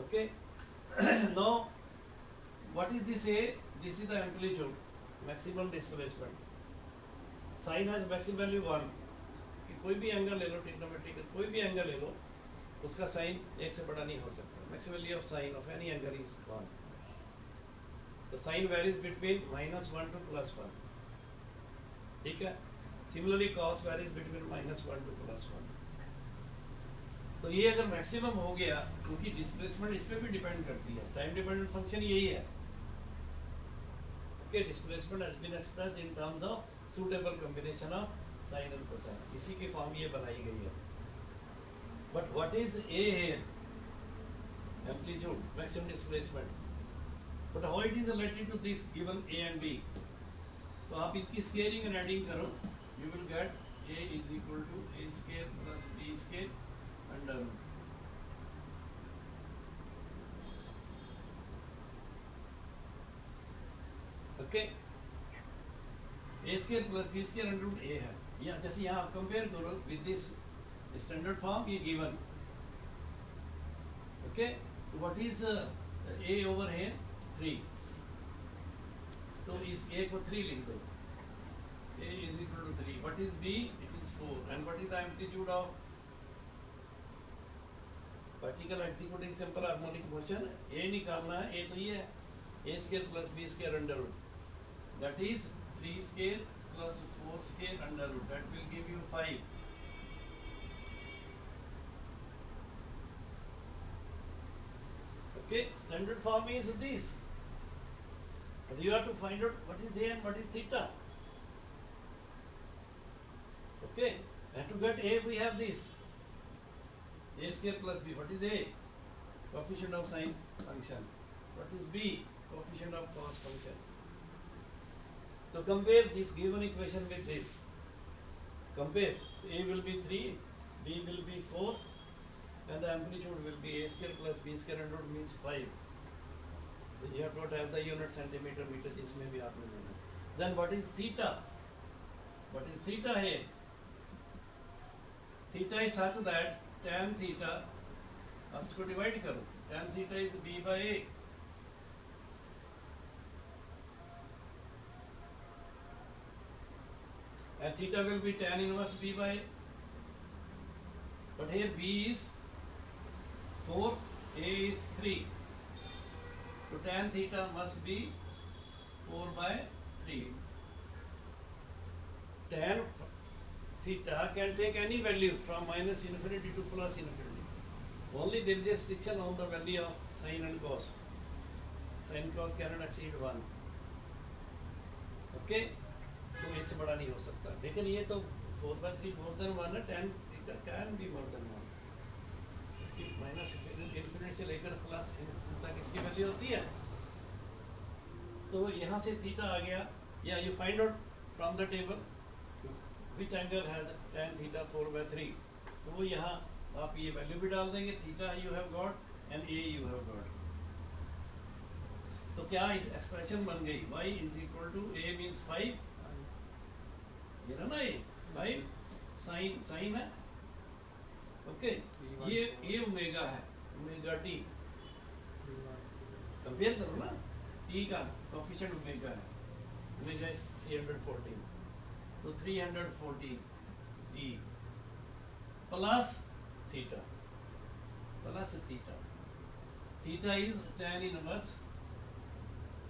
Okay, now what is this a, this is the amplitude, maximum displacement, sin has maximum value 1, कि कोई भी एंगल ले लो, ट्रिग्नोमेट्रिक कोई भी एंगल ले लो, उसका साइन एक से बड़ा नहीं हो सकता, maximum value of sine of any angle is 1, तो साइन वेरीज बिटवीन -1 to +1, ठीक है। Similarly cos varies between -1 to +1, तो ये अगर मैक्सिमम हो गया, क्योंकि डिस्प्लेसमेंट इस पे भी डिपेंड करती है, टाइम डिपेंडेंट फंक्शन यही है। Okay, displacement has been expressed in terms of suitable combination of sine and cosine, इसी की फॉर्म ये बनाई गई है। But what is a here, amplitude, maximum displacement, but how it is related to this given a and b, तो आप इनकी squaring and adding करो, you will get a is equal to a square plus b square under root, okay, a square plus b square under root a है, या जैसे यहाँ आप compare करो विद दिस स्टैंडर्ड फॉर्म, ये given, okay, what is a over है 3, तो इस a को 3 लिख दो, a is equal to 3, what is b, it is 4, and what is the amplitude of particle executing simple harmonic motion, a निकालना है, a तो ये है, a square plus b square under root, that is 3 square plus 4 square under root, that will give you 5, okay, standard form is this, but you have to find out what is a and what is theta, okay, and to get a we have this, a square plus b, what is a, coefficient of sine function, what is b, coefficient of cos function. So compare this given equation with this. Compare. A will be 3, B will be 4, and the amplitude will be a square plus b square under root means 5. So you have to have the unit centimeter meter. इसमें भी आपने लेना. Then what is theta? What is theta here? Theta is such that tan theta, अब इसको divide करो. Tan theta is b by a. And theta will be tan inverse b by a. But here b is 4, a is 3. So tan theta must be 4 by 3. Tan theta can take any value from minus infinity to plus infinity. Only there is a restriction on the value of sin and cos. Sin cos cannot exceed 1. Okay? तो एक से बड़ा नहीं हो सकता. लेकिन ये तो 4 by 3 more than 1 है. Tan theta can be more than 1. Minus infinity से लेकर प्लस तक इसकी वैल्यू होती है. तो यहाँ से थीटा आ गया. या you find out from the table which angle has tan theta 4 by 3. तो वो यहाँ आप ये वैल्यू भी डाल देंगे. Theta you have got and a you have got. तो क्या एक्सप्रेशन बन गई? y is equal to a means 5. ये ना ये 5 साइन है. ओके ये ओमेगा है. ओमेगा टी कंपेयर करो ना. टी का कोएफिशिएंट ओमेगा है. Omega is 314. तो 314 T plus theta. Plus theta. Theta is tan inverse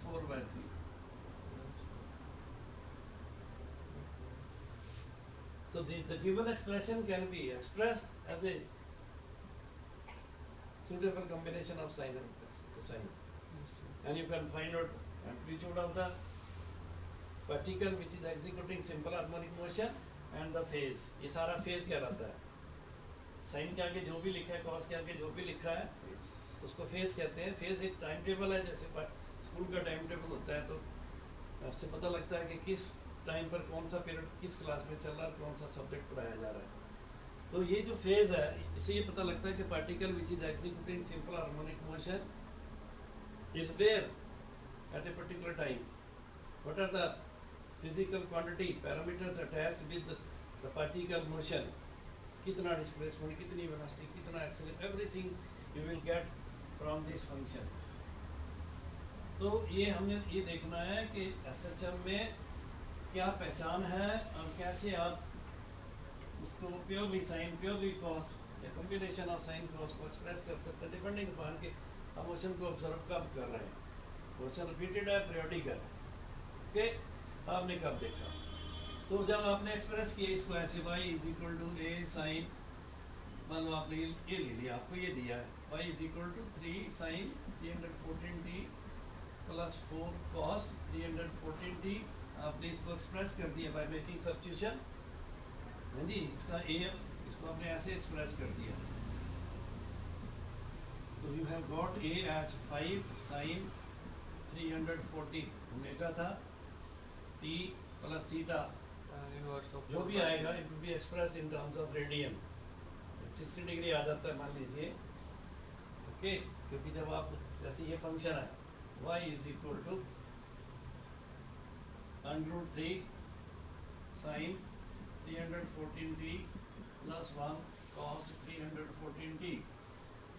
4 by 3. So the given expression can be expressed as a suitable combination of sine and cosine. And you can find out amplitude of the particle which is executing simple harmonic motion and the phase. ये सारा phase कहलाता है. Sine के आगे जो भी लिखा है, cos के आगे जो भी लिखा है, उसको phase कहते हैं. Phase एक टाइम टेबल है. जैसे स्कूल का टाइम टेबल होता है तो आपसे पता लगता है कि किस टाइम पर कौन सा पीरियड किस क्लास में चल रहा है, कौन सा सब्जेक्ट पढ़ाया जा रहा है. तो ये जो फेज है, इससे ये पता लगता है कि particle which is executing simple harmonic motion is where at a particular time. What are the physical quantity parameters attached with the particle motion. कितना डिस्प्लेसमेंट, कितनी वेलोसिटी, कितना acceleration, everything you will get from this function. तो ये हमने ये देखना है कि एसएचएम में क्या पहचान है और कैसे आप उसको प्योरली साइन, प्योरली कॉस या कॉम्बिनेशन ऑफ साइन कॉस को एक्सप्रेस कर सकते हैं डिपेंडिंग अपॉन के हम मोशन को ऑब्जर्व कब कर रहे हैं. मोशन रिपीटेड है, पीरियोडिक है. ओके, आपने कब देखा. तो जब आपने एक्सप्रेस किया इसको ऐसे y is equal to a sine, मान लो आपने ये ले लिया, आपको ये दिया है y is equal to 3 sine 314t plus 4 cos 314t. आपने इसको एक्सप्रेस कर दिया बाय मेकिंग सब्स्टिट्यूशन. हाँ जी, इसका a इसको आपने ऐसे एक्सप्रेस कर दिया. तो you have got a as 5 sine 340 omega था t प्लस थीटा जो भी आएगा it will be express in terms of radian. 60 degree आ जाता है मान लीजिए. ओके, क्योंकि जब आप जैसे ये फंक्शन है y is equal to √3 sin 314t plus 1 cos 314t.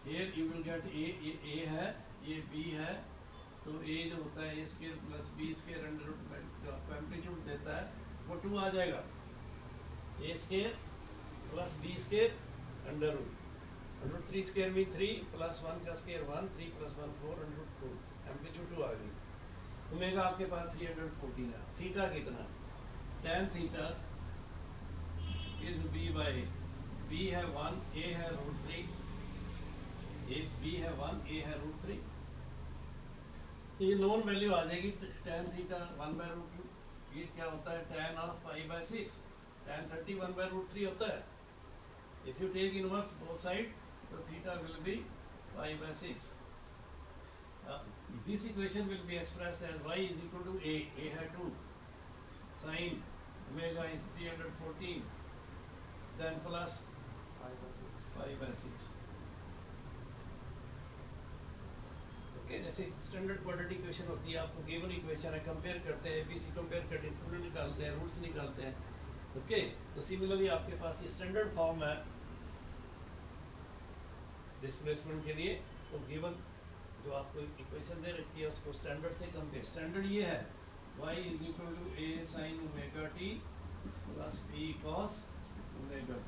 Here you will get a है, ये b है. तो a जो होता है a square plus b square under root आपको एम्पलीट्यूड देता है वो 2 आ जाएगा. a square plus b square under root 3 square में 3 प्लस 1 का square 1, 3 plus 1 4 under root 2. Amplitude 2 आ गई. ओमेगा आपके पास 314 है. थीटा कितना? tan theta is b by b है 1, a है √3, b है 1, a है √3. तो ये नॉन वैल्यू आ जाएगी. tan theta 1 by √2. ये क्या होता है? tan of pi by 6. tan 30 1 by √3 होता है. If you take inverse both side तो theta will be pi by 6. This equation will be expressed as y is equal to a है 2, sin omega is 314, then plus 5/6. Okay, जैसे standard quadratic equation होती है, आपको given equation है, compare करते हैं, ABC compare करके स्टूडेंट निकालते हैं, रूट्स निकालते हैं. ओके, तो सिमिलरली आपके पास ये स्टैंडर्ड फॉर्म है डिस्प्लेसमेंट के लिए. तो गिवन जो आपको इक्वेशन दे रखी है उसको स्टैंडर्ड से कंपेयर. स्टैंडर्ड ये है y is equal to a sin omega t plus b cos omega t.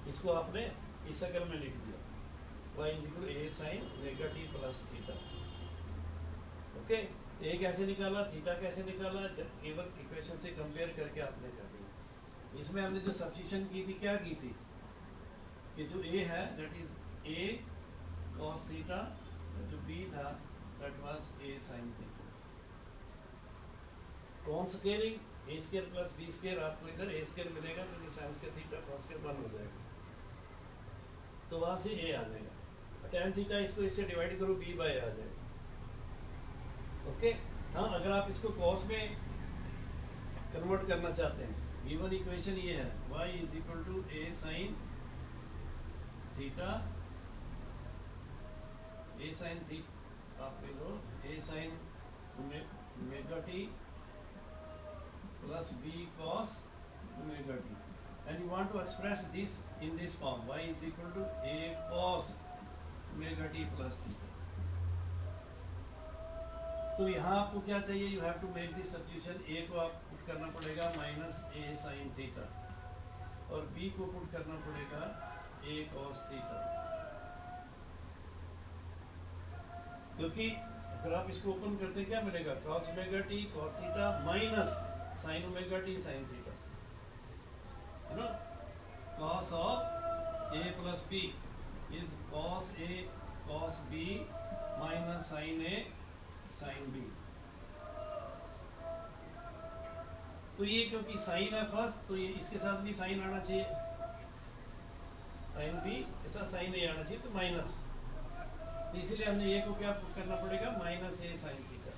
इसको आपने इस शक्ल में लिख दिया, y is equal to a sin omega t plus theta. Okay, a कैसे निकाला, थीटा कैसे निकाला, केवल इक्वेशन से कंपेयर करके आपने कर दिया. इसमें हमने जो सब्स्टिट्यूशन की थी, क्या की थी कि जो a है that is a cos theta, जो b था that was a sin theta. कौन squaring a square plus b square, आपको इधर a स्क्वायर मिलेगा क्योंकि sin square theta cos square 1 हो जाएगा, तो वहां से a आ जाएगा. tan थीटा इसको इससे डिवाइड करो, b बाय आ जाएगा. ओके, हाँ, अगर आप इसको cos में कन्वर्ट करना चाहते हैं, गिवन इक्वेशन ये है y is equal to a sin theta, a sin theta आप ले लो, a sin omega t plus b cos omega t, and you want to express this in this form, y is equal to a cos omega t plus theta. तो यहाँ आपको क्या चाहिए, you have to make this substitution. a को आप put करना पड़ेगा minus a sin theta और b को पुट करना पड़ेगा a cos थीटा, क्योंकि अगर आप इसको ओपन करते क्या मिलेगा, cos omega t cos theta minus sin omega t sin theta, है ना. cos of a plus b is cos a cos b minus sin a sin b. तो ये क्योंकि साइन है फर्स्ट, तो ये इसके साथ भी साइन आना चाहिए, साइन b के साथ साइन a आना चाहिए, तो माइनस. तो इसीलिए हमने ये को क्या करना पड़ेगा, माइनस a sin थीटा,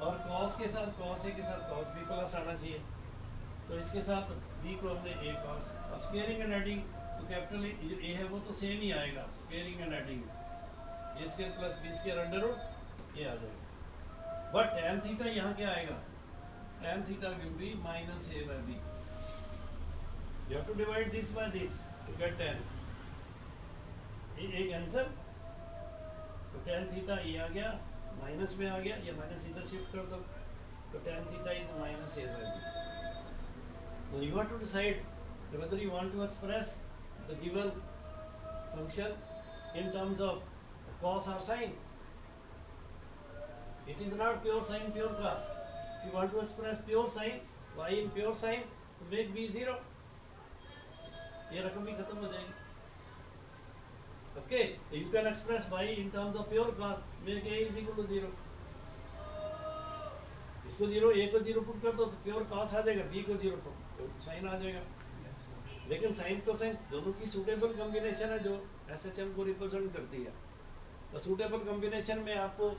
और cos के साथ cos a के साथ cos b प्लस आना चाहिए, तो इसके साथ b को हमने a cos. अब स्क्वायरिंग एंड एडिंग, तो कैपिटल a है वो तो सेम ही आएगा, squaring and adding a square plus b square under root ये आ जाएगा. बट tan थीटा यहाँ क्या आएगा, tan theta will be minus a by b. You have to divide this by this to get tan. ये cancel, तो tan theta ये आ गया, माइनस में आ गया, ये माइनस इधर शिफ्ट कर दो, तो tan theta is minus a by b. So you have to decide whether you want to express the given function in terms of cos or sin. It is not pure sin, pure cos. If you want to express pure sin, y in pure sin, to make b 0. ये रकम भी खत्म हो जाएगी. Okay, you can express y in terms of pure cos, make a is equal to 0. इसको 0, a को 0 put कर दो तो प्योर cos आ जाएगा, b को 0 पुट तो साइन आ जाएगा. लेकिन साइन कोसाइन दोनों की सूटेबल कॉम्बिनेशन है जो एसएचएम को रिप्रेजेंट करती है. तो सूटेबल कॉम्बिनेशन में आपको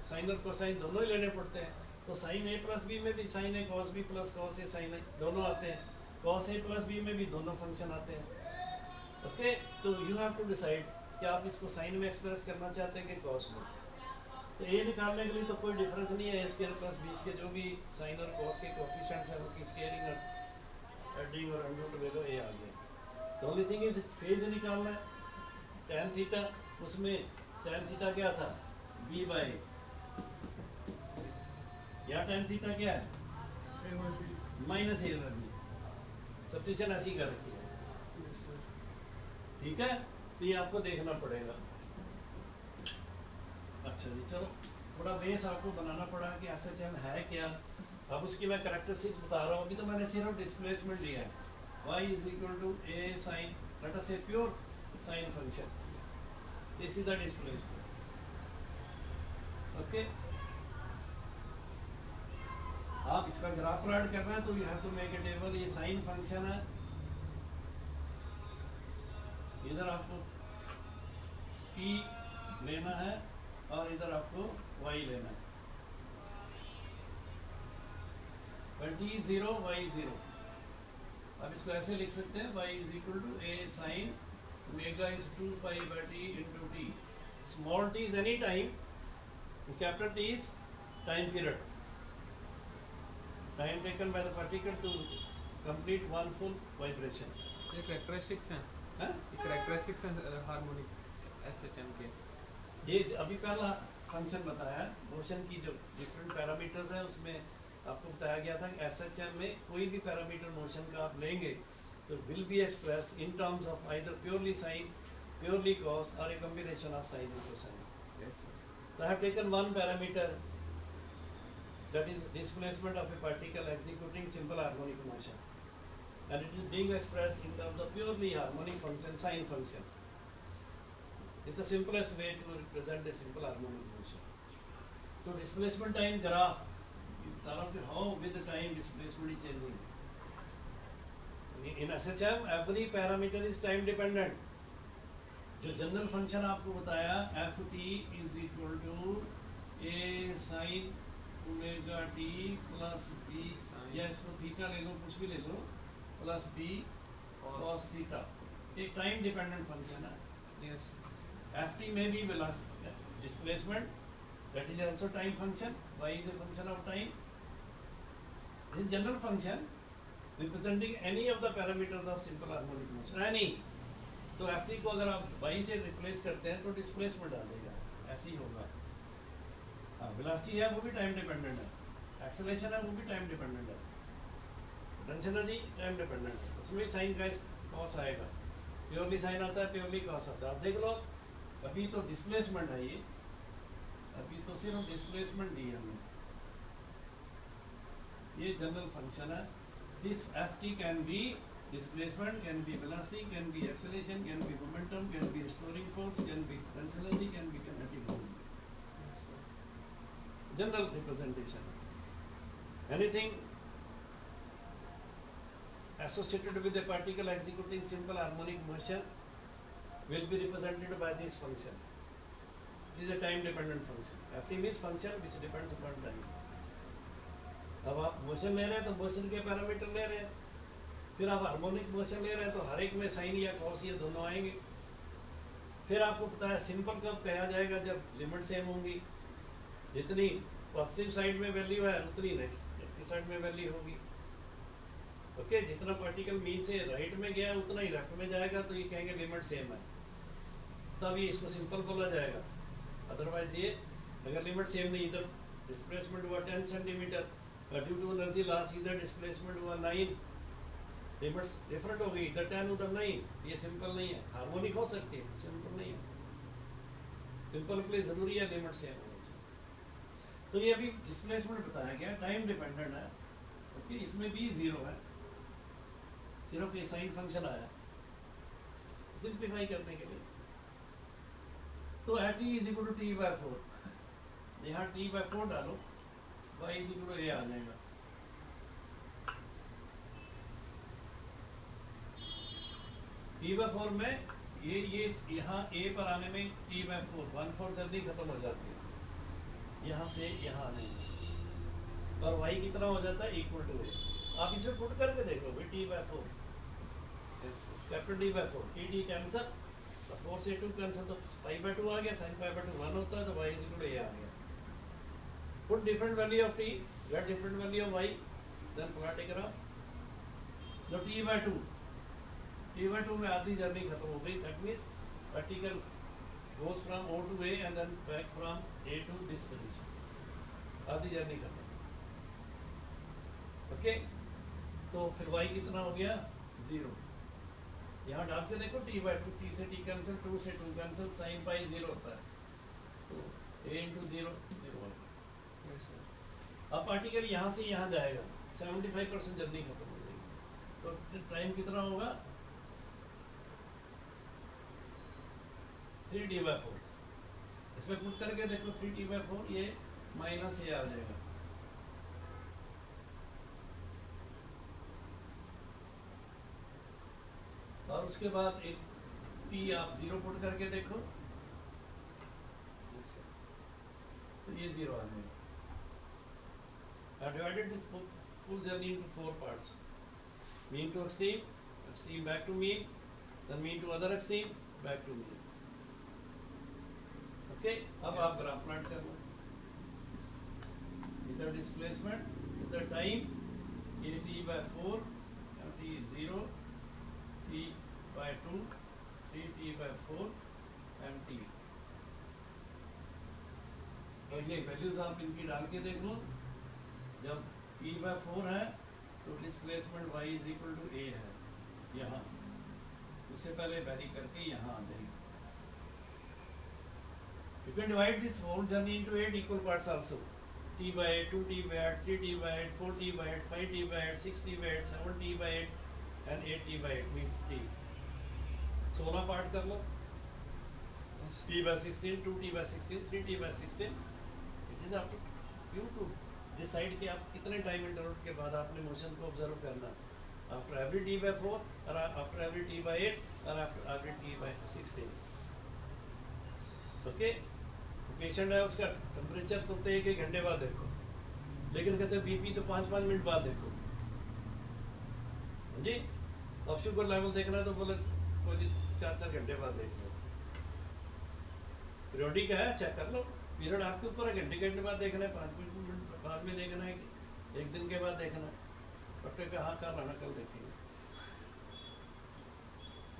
साइन और कोसाइन दोनों ही लेने पड़ते हैं. तो साइन a प्लस b में भी sine a cos b plus cos a sine a दोनों आते हैं, cos a प्लस b में भी दोनों फंक्शन आते हैं. ओके, तो यू हैव टू डिसाइड कि आप इसको साइन में एक्सप्रेस करना चाहते हैं कि cos में. तो a निकालने के लिए तो कोई डिफरेंस नहीं है, a स्क्वायर प्लस b के जो भी साइन और cos के कोएफिशिएंट्स हैं उनकी स्क्वायरिंग और एडिंग और अंडर रूट ले लो, a आ गया. The only thing is phase निकालना है. tan थीटा, उसमें tan थीटा क्या था, b बाय a. या tan थीटा क्या है, minus a by b. Substitution ऐसी कर रखी है, ठीक है. तो ये आपको देखना पड़ेगा. अच्छा जी, चलो थोड़ा बेस आपको बनाना पड़ा कि एसएचएम है क्या. अब उसकी मैं कैरेक्टरिस्टिक्स बता रहा हूँ. अभी तो मैंने सिर्फ डिस्प्लेसमेंट लिया है, y is equal to a sin, let us say pure sine function, this is the displacement. Okay, आप इसका ग्राफ प्लॉट करना है तो you have to make a table. ये साइन फंक्शन है, इधर आपको P लेना है और इधर आपको Y लेना है। T 0 Y 0, अब इसको ऐसे लिख सकते हैं y is equal to a sine omega is 2 pi by t into t. Small t is any time, capital T is time period, time taken by the particle to complete one full vibration. ये characteristics हैं, ये characteristics हैं harmonic SHM के। ये अभी पहला function बताया motion की, जो डिफरेंट पैरामीटर्स है उसमें आपको बताया गया था कि एसएचएम में कोई भी पैरामीटर मोशन का आप लेंगे तो will be expressed in terms of either purely sine, purely cos और a combination of sine and cosine. Yes sir. So I have taken one parameter, that is displacement of a particle executing simple harmonic motion, and it is being expressed in terms of purely harmonic function, sine function. It's the simplest way to represent a simple harmonic motion. So displacement time graph, you tell us how with the time displacement is changing. In SHM, every parameter is time dependent. जो general function आपको बताया f t is equal to a sine omega t plus b, या इसको theta ले लो, कुछ भी ले लो, प्लस बी कॉस थीटा, एक टाइम डिपेंडेंट फंक्शन है। यस। एफ टी में भी displacement, that is also time function, y is a function of time. This general function representing any of the parameters of simple harmonic motion, any. तो f T को अगर आप Y से replace करते हैं तो डिस्प्लेसमेंट आ जाएगा, ऐसे ही होगा। हाँ, वेलोसिटी है वो भी टाइम डिपेंडेंट है, एक्सेलरेशन है वो भी टाइम डिपेंडेंट है, पोटेंशियल एनर्जी टाइम डिपेंडेंट है, उसमें साइन का कॉस आएगा, प्योरली साइन आता है, प्योरली कॉस आता है। आप देख लो अभी तो डिस्प्लेसमेंट है, ये अभी तो सिर्फ डिस्प्लेसमेंट दी है हमने, ये जनरल फंक्शन है। This F T can be displacement, can be velocity, can be acceleration, can be momentum, can be restoring force, can be potential energy, can be kinetic energy. General representation. Anything associated with a particle executing simple harmonic motion will be represented by this function. This is a time dependent function. Ft means function which depends upon time. अब आप motion ले रहे हैं तो motion के parameter ले रहे हैं, फिर आप हार्मोनिक मोशन ले रहे हैं तो हर एक में साइन या कॉस ये दोनों आएंगे। फिर आपको पता है सिंपल कब कहा जाएगा, जब लिमिट सेम होंगी, जितनी पॉजिटिव साइड में वैल्यू है उतनी नेगेटिव साइड में वैल्यू होगी। ओके, जितना पार्टिकल मीन से राइट में गया उतना ही लेफ्ट में जाएगा, तो ये कहेंगे लिमिट सेम है, तब ये इसको सिंपल बोला जाएगा। अदरवाइज ये अगर लिमिट सेम नहीं, इधर डिस्प्लेसमेंट हुआ 10 centimetre, due to energy loss इधर डिस्प्लेसमेंट हुआ 9, लिमिट्स डिफरेंट हो गई, इधर 10 उधर 9, ये सिंपल नहीं है। हार्मोनिक हो सकती है, सिंपल नहीं है। सिंपल के लिए जरूरी है लिमिट सेम होनी चाहिए। तो ये अभी डिस्प्लेसमेंट बताया गया, टाइम डिपेंडेंट है। ओके, इसमें भी 0 है, सिर्फ ये साइन फंक्शन आया सिंप्लीफाई करने के लिए। तो at is equal to t by 4, यहाँ टी बाय 4 डालो, y is equal to a आ जाएगा। टी बाय 4 में ये यहाँ ए पर आने में टी बाय 4 1/4 जल्दी खत्म हो जाती है, यहाँ से यहाँ आने में, और वाई कितना हो जाता है इक्वल टू ए। आप इसे पुट करके देख लो भाई, t by 4 capital d by 4, t t cancel, तो 4 से 2 कैंसर, तो पाई बाय 2 आ गया, साइन पाई बाय 2 1 होता है, तो y is equal to a आ गया। Put different value of t, get different value of y, then plot a graph. जो टी बाय 2 में आधी जर्नी खत्म हो गई, that means particle goes from O to A and then back from A to this position, आधी journey खत्म। Okay, तो फिर y कितना हो गया 0, यहाँ डाल के देखो t बाय 2, t से t कैंसिल, 2 से 2 कैंसिल, साइन पाई 0 होता है, तो a इंटू 0 0 होगा। अब पार्टिकल यहाँ से यहाँ जाएगा, 75% जर्नी खत्म हो जाएगी, तो टाइम कितना होगा 3t बाय 4। इसमें पुट करके देखो 3t बाय 4, ये माइनस ए आ जाएगा। और उसके बाद एक टी आप 0 पुट करके देखो तो ये 0 आ जाएगा। I divided this full journey into 4 parts. Mean to extreme, extreme back to mean, then mean to other extreme, back to mean. Okay, अब आप ग्राफ प्लॉट कर लो। With the displacement, with the time, kt by 4, mt is 0, t by 2, 3t by 4, mt। और ये values आप इनकी डाल के देख लो। जब p by 4 है तो displacement y is equal to a है यहाँ, इससे पहले वेरी करके यहाँ आ जाएगी। You can divide this whole journey into 8 equal parts also. T by 8, 2t by 8, 3t by 8, 4t by 8, 5t by 8, 6t by 8, 7t by 8 and 8t by 8 means t. 16 part कर लो। t by 16, 2t by 16, 3t by 16. It is up to you to decide कि आप कितने time interval के बाद आपने motion को observe करना। After every t by 4 or after every t by 8 or after every t by 16. Okay? Patient है उसका टेम्परेचर तुरते 1-1 घंटे बाद देखो, लेकिन कहते हैं बीपी तो 5-5 मिनट बाद देखो जी। अब शुगर लेवल देखना है तो बोले कोई 4-4 घंटे बाद देख लो। पीरियोडिक है, चेक कर लो। पीरियड आपके ऊपर है, घंटे बाद देखना है, 5 मिनट बाद में देखना है कि 1 दिन के बाद देखना है। डॉक्टर का हाँ कल आना, कल देखेंगे।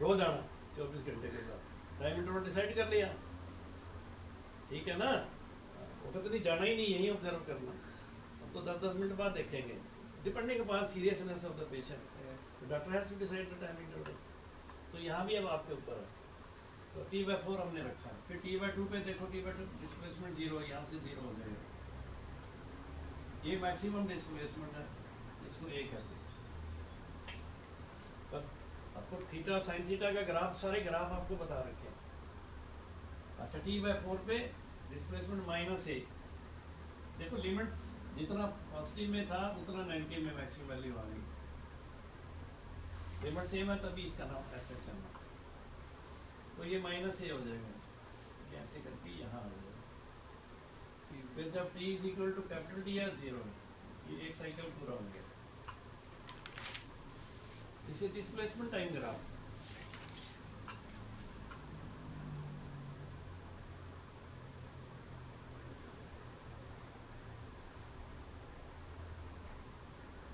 रोज आना 24 घंटे के बाद। टाइम इंटरवल डिसाइड कर लिया, ठीक है ना। वो तो नहीं जाना ही नहीं, यही ऑब्जर्व करना। अब तो 10-10 मिनट बाद देखेंगे, depending upon seriousness of the patient. Doctor has to decide the time interval. तो यहाँ भी अब आपके ऊपर है। तो t by 4 हमने रखा है। फिर t by 2 पे देखो, t by 2 डिस्प्लेसमेंट 0 है, यहाँ से 0 हो जाएगा। ये मैक्सिमम डिस्प्लेसमेंट है, इसको a कहते हैं। पर आपको थीटा साइन थीटा का ग्राफ, सारे ग्राफ आपको बता रखे हैं। अच्छा, t by 4 पे डिस्प्लेसमेंट -a। देखो लिमिट्स जितना पॉजिटिव में था उतना नेगेटिव में मैक्सिमम वैल्यू आ गई। लिमिट सेम है तभी इसका नाम ऐसे चलना। तो ये -a हो जाएगा, कैसे करके यहाँ आ जाएगा। फिर जब t is equal to capital T है 0, ये एक साइकिल पूरा हो गया। इसे डिस्प्लेसमेंट टाइम ग्राफ।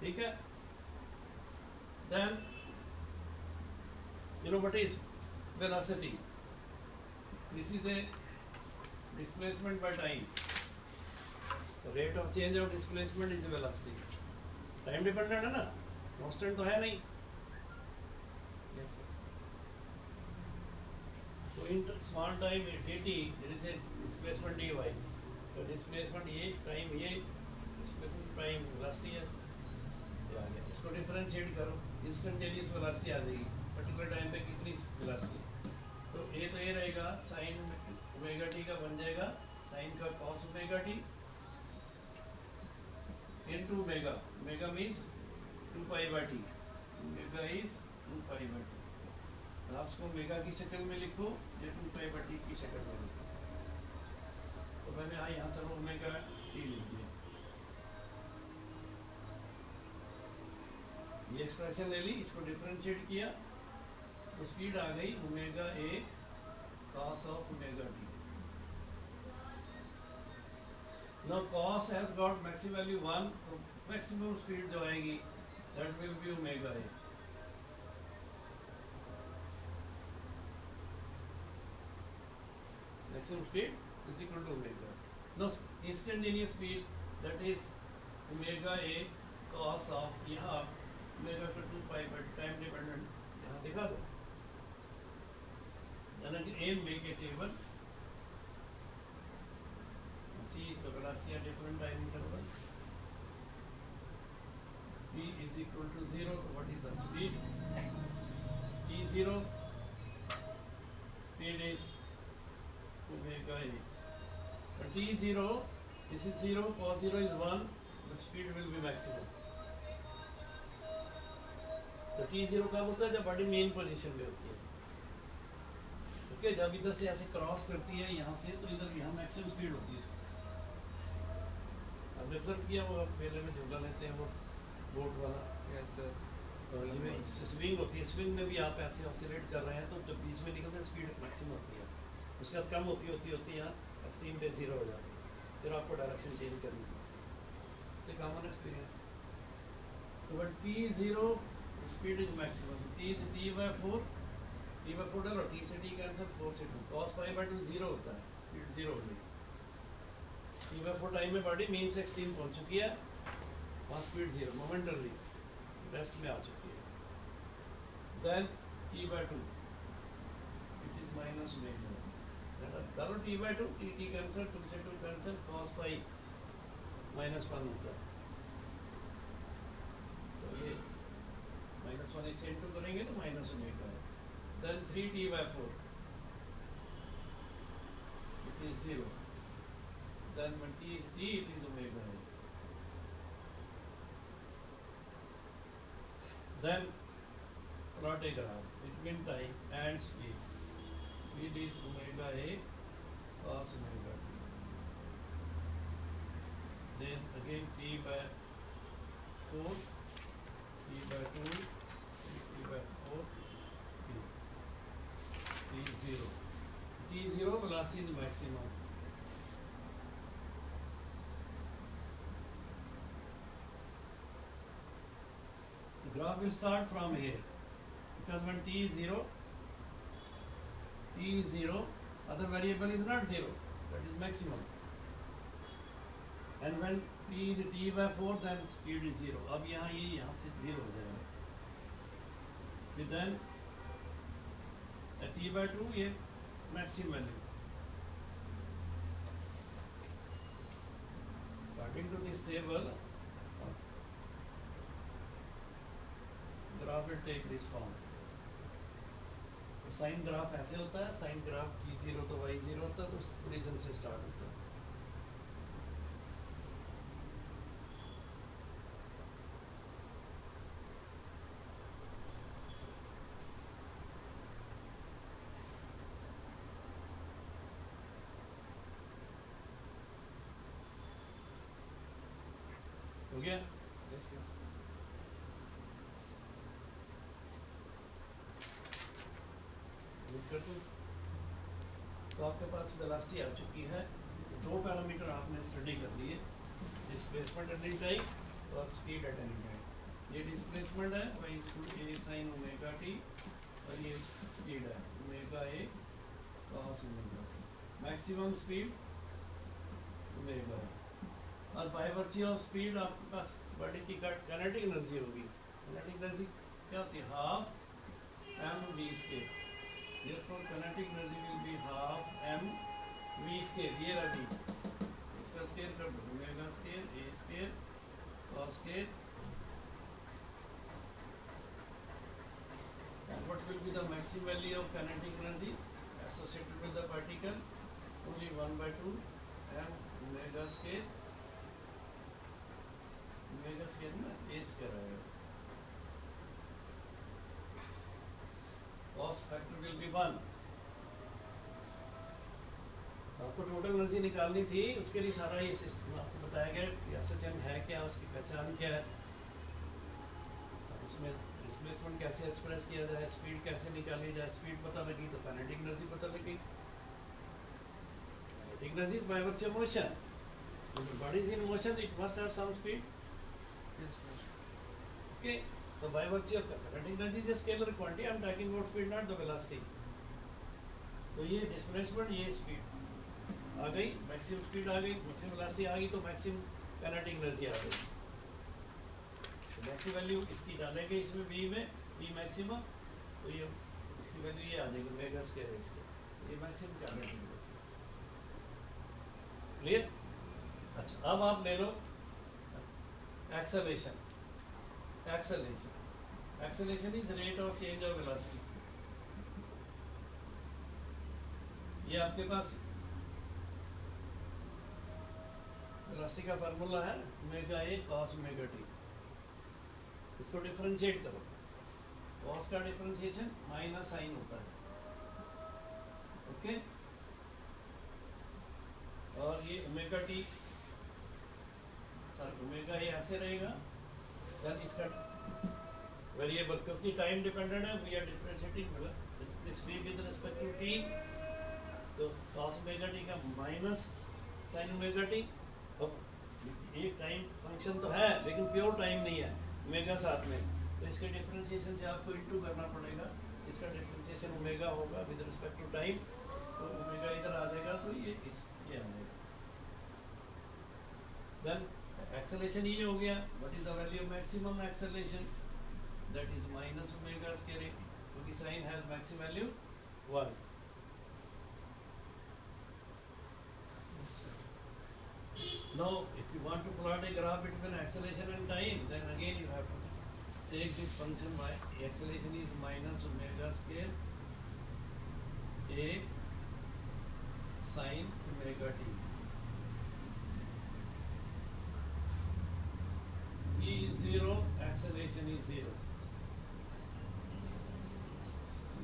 ठीक है। Then you know what is velocity? This is the displacement by time. The rate of change of displacement is velocity. Time dependent है ना, constant तो है नहीं। Yes sir. So in small time dt there is a displacement dy. तो displacement ये time ये displacement time velocity है। इसको डिफरेंशिएट करो, इंस्टेंटेनियस वेलोसिटी आ जाएगी। पर्टिकुलर टाइम पे कितनी वेलोसिटी। तो ए तो ये रहेगा साइन ओमेगा टी का बन जाएगा, साइन का cos omega T into omega. Omega means 2 pi by T, omega is 2 pi by T. आप इसको ओमेगा की शक्ल में लिखो या 2 पाई बाय टी की शक्ल में लिखो। तो मैंने यहाँ चलो ओमेगा टी लिख दिया। ये एक्सप्रेशन ले ली, इसको डिफरेंशिएट किया तो स्पीड आ गई omega a cos of omega t. Now cos has got maximum value 1, तो मैक्सिमम स्पीड जो आएगी that will be omega a. Maximum speed is equal to omega. Now instantaneous speed that is omega a cos of, यहाँ omega का 2 pi by time dependent यहाँ दिखा दो, यानी कि um make a table see the velocity at different time interval p is equal to 0. What is the speed? t0 speed is omega a, but t0 this is 0, cos 0 is 1, the speed will be maximum. तो t0 कब होता है? जब body main position में होती है। के जब इधर से ऐसे क्रॉस करती है यहाँ से, तो इधर यहाँ मैक्सिमम स्पीड होती है इसकी। आपने ऑब्जर्व किया वो मेले में झूला लेते हैं वो बोट वाला, यस सर। और जिसमें स्विंग होती है, स्विंग में भी आप ऐसे ऑसिलेट कर रहे हैं तो जब बीच में निकलते हैं स्पीड मैक्सिमम होती है, उसके बाद कम होती यहाँ एक्सट्रीम पे जीरो हो जाती है, फिर आपको डायरेक्शन चेंज करनी है। It's a common experience. तो but T0 speed is maximum, T/4 डर और T से T कैंसिल, 4 से 2, cos π/2 जीरो होता है, स्पीड जीरो हो गई। T/4 टाइम में बॉडी मीन से एक्सट्रीम पहुंच चुकी है, वहाँ स्पीड जीरो मोमेंटरली रेस्ट में आ चुकी है। Then T/2 it is minus omega, डालो T/2, T कैंसिल, 2 से 2 कैंसिल, cos π -1 होता है, तो ये -1 इससे इंटू करेंगे तो माइनस ओमेगा है। Then 3T/4 it is zero, then when T is T, it is omega A. Then plot a graph between time and speed. Speed is omega A cos omega T. Then again T/4, T/2, T/4, T0. T0 velocity is maximum. The graph will start from here, because when T is 0, other variable is not 0, that is maximum. And when T is T/4, then speed is 0. अब यहाँ से 0 हो जाएगा। फिर then T/2 ये maximum value. According to this table, graph will take this form. तो sign graph ऐसे होता है, साइन ग्राफ T0 तो Y0 होता है, तो उस रीजन से स्टार्ट होता है। हो गया? Yes sir. तो आपके पास वेलोसिटी आ चुकी है, दो पैरामीटर आपने स्टडी कर लिए, डिस्प्लेसमेंट एट एनी टाइम और स्पीड एट एनी टाइम। ये डिस्प्लेसमेंट है y sin ओमेगा t, और ये स्पीड है omega a cos omega t। Maximum speed omega है, और बाय वर्च्यू ऑफ स्पीड आपके पास बॉडी की काइनेटिक एनर्जी होगी। काइनेटिक एनर्जी क्या होती है? Half mv²। Therefore, kinetic energy will be half mv²। ये रही, इसका स्केयर कर दो, omega square a square cos square. And what will be the maximum value of kinetic energy associated with the particle? Only 1/2 m omega square. Omega square में a square आएगा, cos factor will be 1। आपको total energy निकालनी थी, उसके लिए सारा ये system आपको बताया गया कि एसएचएम है क्या, उसकी पहचान क्या है, उसमें डिस्प्लेसमेंट कैसे एक्सप्रेस किया जाए, स्पीड कैसे निकाली जाए। स्पीड पता लगी तो काइनेटिक एनर्जी पता लगी। Kinetic energy is by virtue of motion, when the body is in motion it must have some speed। Yes sir. Okay, so by virtue of kinetic energy is a scalar quantity, I am talking about speed, not the velocity। तो ये displacement, ये speed आ गई, maximum speed आ गई, maximum velocity आ गई, तो maximum kinetic energy आ गई। तो मैक्सिमम वैल्यू इसकी डालेंगे इसमें v में, v मैक्सिमम, तो ये इसकी वैल्यू ये आ जाएगी ओमेगा स्क्वायर है इसके, ये मैक्सिमम काइनेटिक एनर्जी। क्लियर? अच्छा, अब आप ले लो acceleration. Acceleration is rate of change of velocity। ये आपके पास वेलोसिटी का फार्मूला है omega a cos omega t। इसको डिफरेंशिएट करो, cos का डिफरेंशिएशन माइनस साइन होता है, ओके। और ये ओमेगा टी, सर ओमेगा ये ऐसे रहेगा, देन इसका वेरिएबल, क्योंकि टाइम डिपेंडेंट है, we are differentiating this we with respect to t, तो cos ओमेगा टी का माइनस sin ओमेगा टी। अब एक टाइम फंक्शन तो है लेकिन प्योर टाइम नहीं है, ओमेगा साथ में, तो इसके डिफरेंशिएशन से आपको इनटू करना पड़ेगा, इसका डिफरेंशिएशन ओमेगा होगा विद रिस्पेक्ट टू टाइम, तो ओमेगा इधर आ जाएगा, तो ये आ जाएगा। देन एक्सेलरेशन ये हो गया, what is the value of maximum acceleration, that is minus omega square, क्योंकि sine has maximum value 1। Now, if you want to plot a graph between acceleration and time, then again you have to take this function y. Acceleration is minus omega square a sin omega t. T is 0, acceleration is 0.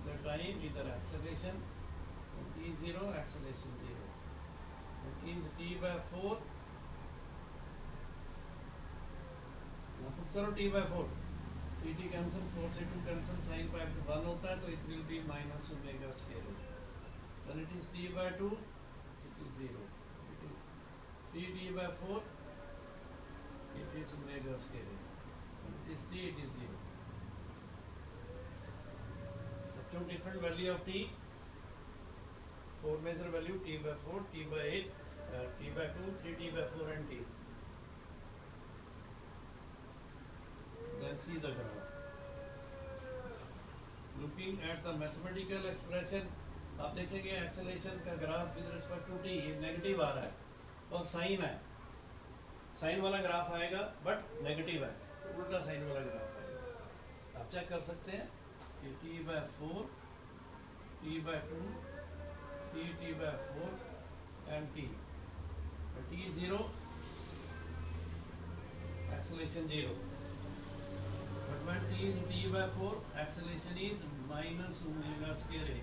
The time either acceleration, t is 0, acceleration 0. It is t by 4. करो t by 4, t cancel, 4 से 2 cancel, sin पाई पे 1 होता है, तो it will be minus omega square. Then it is t by 2, it is 0. It is 3t by 4, it is omega square. When it is t, it is 0. Substitute different value of t. 4 measure value, t by 4, t by 8, t by 2, 3t by 4 and t. Then see the graph. Looking at the mathematical expression, आप देखेंगे acceleration का graph with respect to t, ये negative आ रहा है और sign है, sign वाला ग्राफ आएगा बट नेगेटिव है, तो उल्टा साइन वाला ग्राफ आएगा। आप चेक कर सकते हैं कि t by 4, t by 2, 3t by 4 and t. T 0, acceleration 0. But when t is t by 4, acceleration is minus omega square a.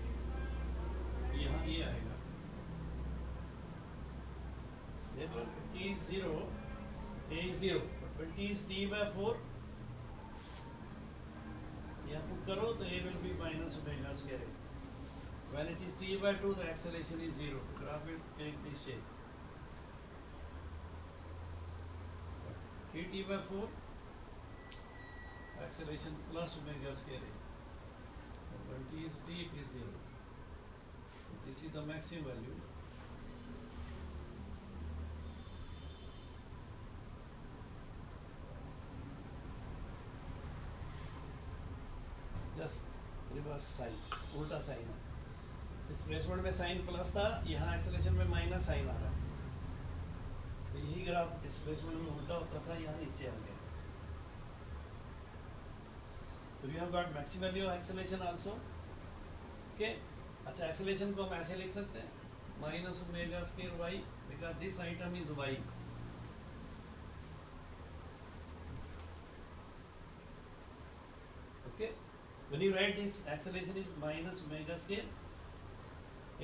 यहाँ ये आएगा। देखो t is 0, a is 0. But when t is t by 4, यहाँ put करो तो a will be minus omega square a. When it is t by 2, the acceleration is 0. The graph will take this shape. 3t by 4, acceleration plus omega square a. And when t is t, it is 0. So this is the maximum value. Just reverse sign, उल्टा sign है। Displacement में sign plus था, यहाँ acceleration में minus sign आ रहा है, तो यही ग्राफ डिस्प्लेसमेंट में उल्टा होता था, यहाँ नीचे आ गया। तो we have got maximum value of acceleration also. Okay, अच्छा एक्सेलरेशन को हम ऐसे लिख सकते हैं, minus omega square y, because this item is y. Okay, when you write this acceleration is minus omega square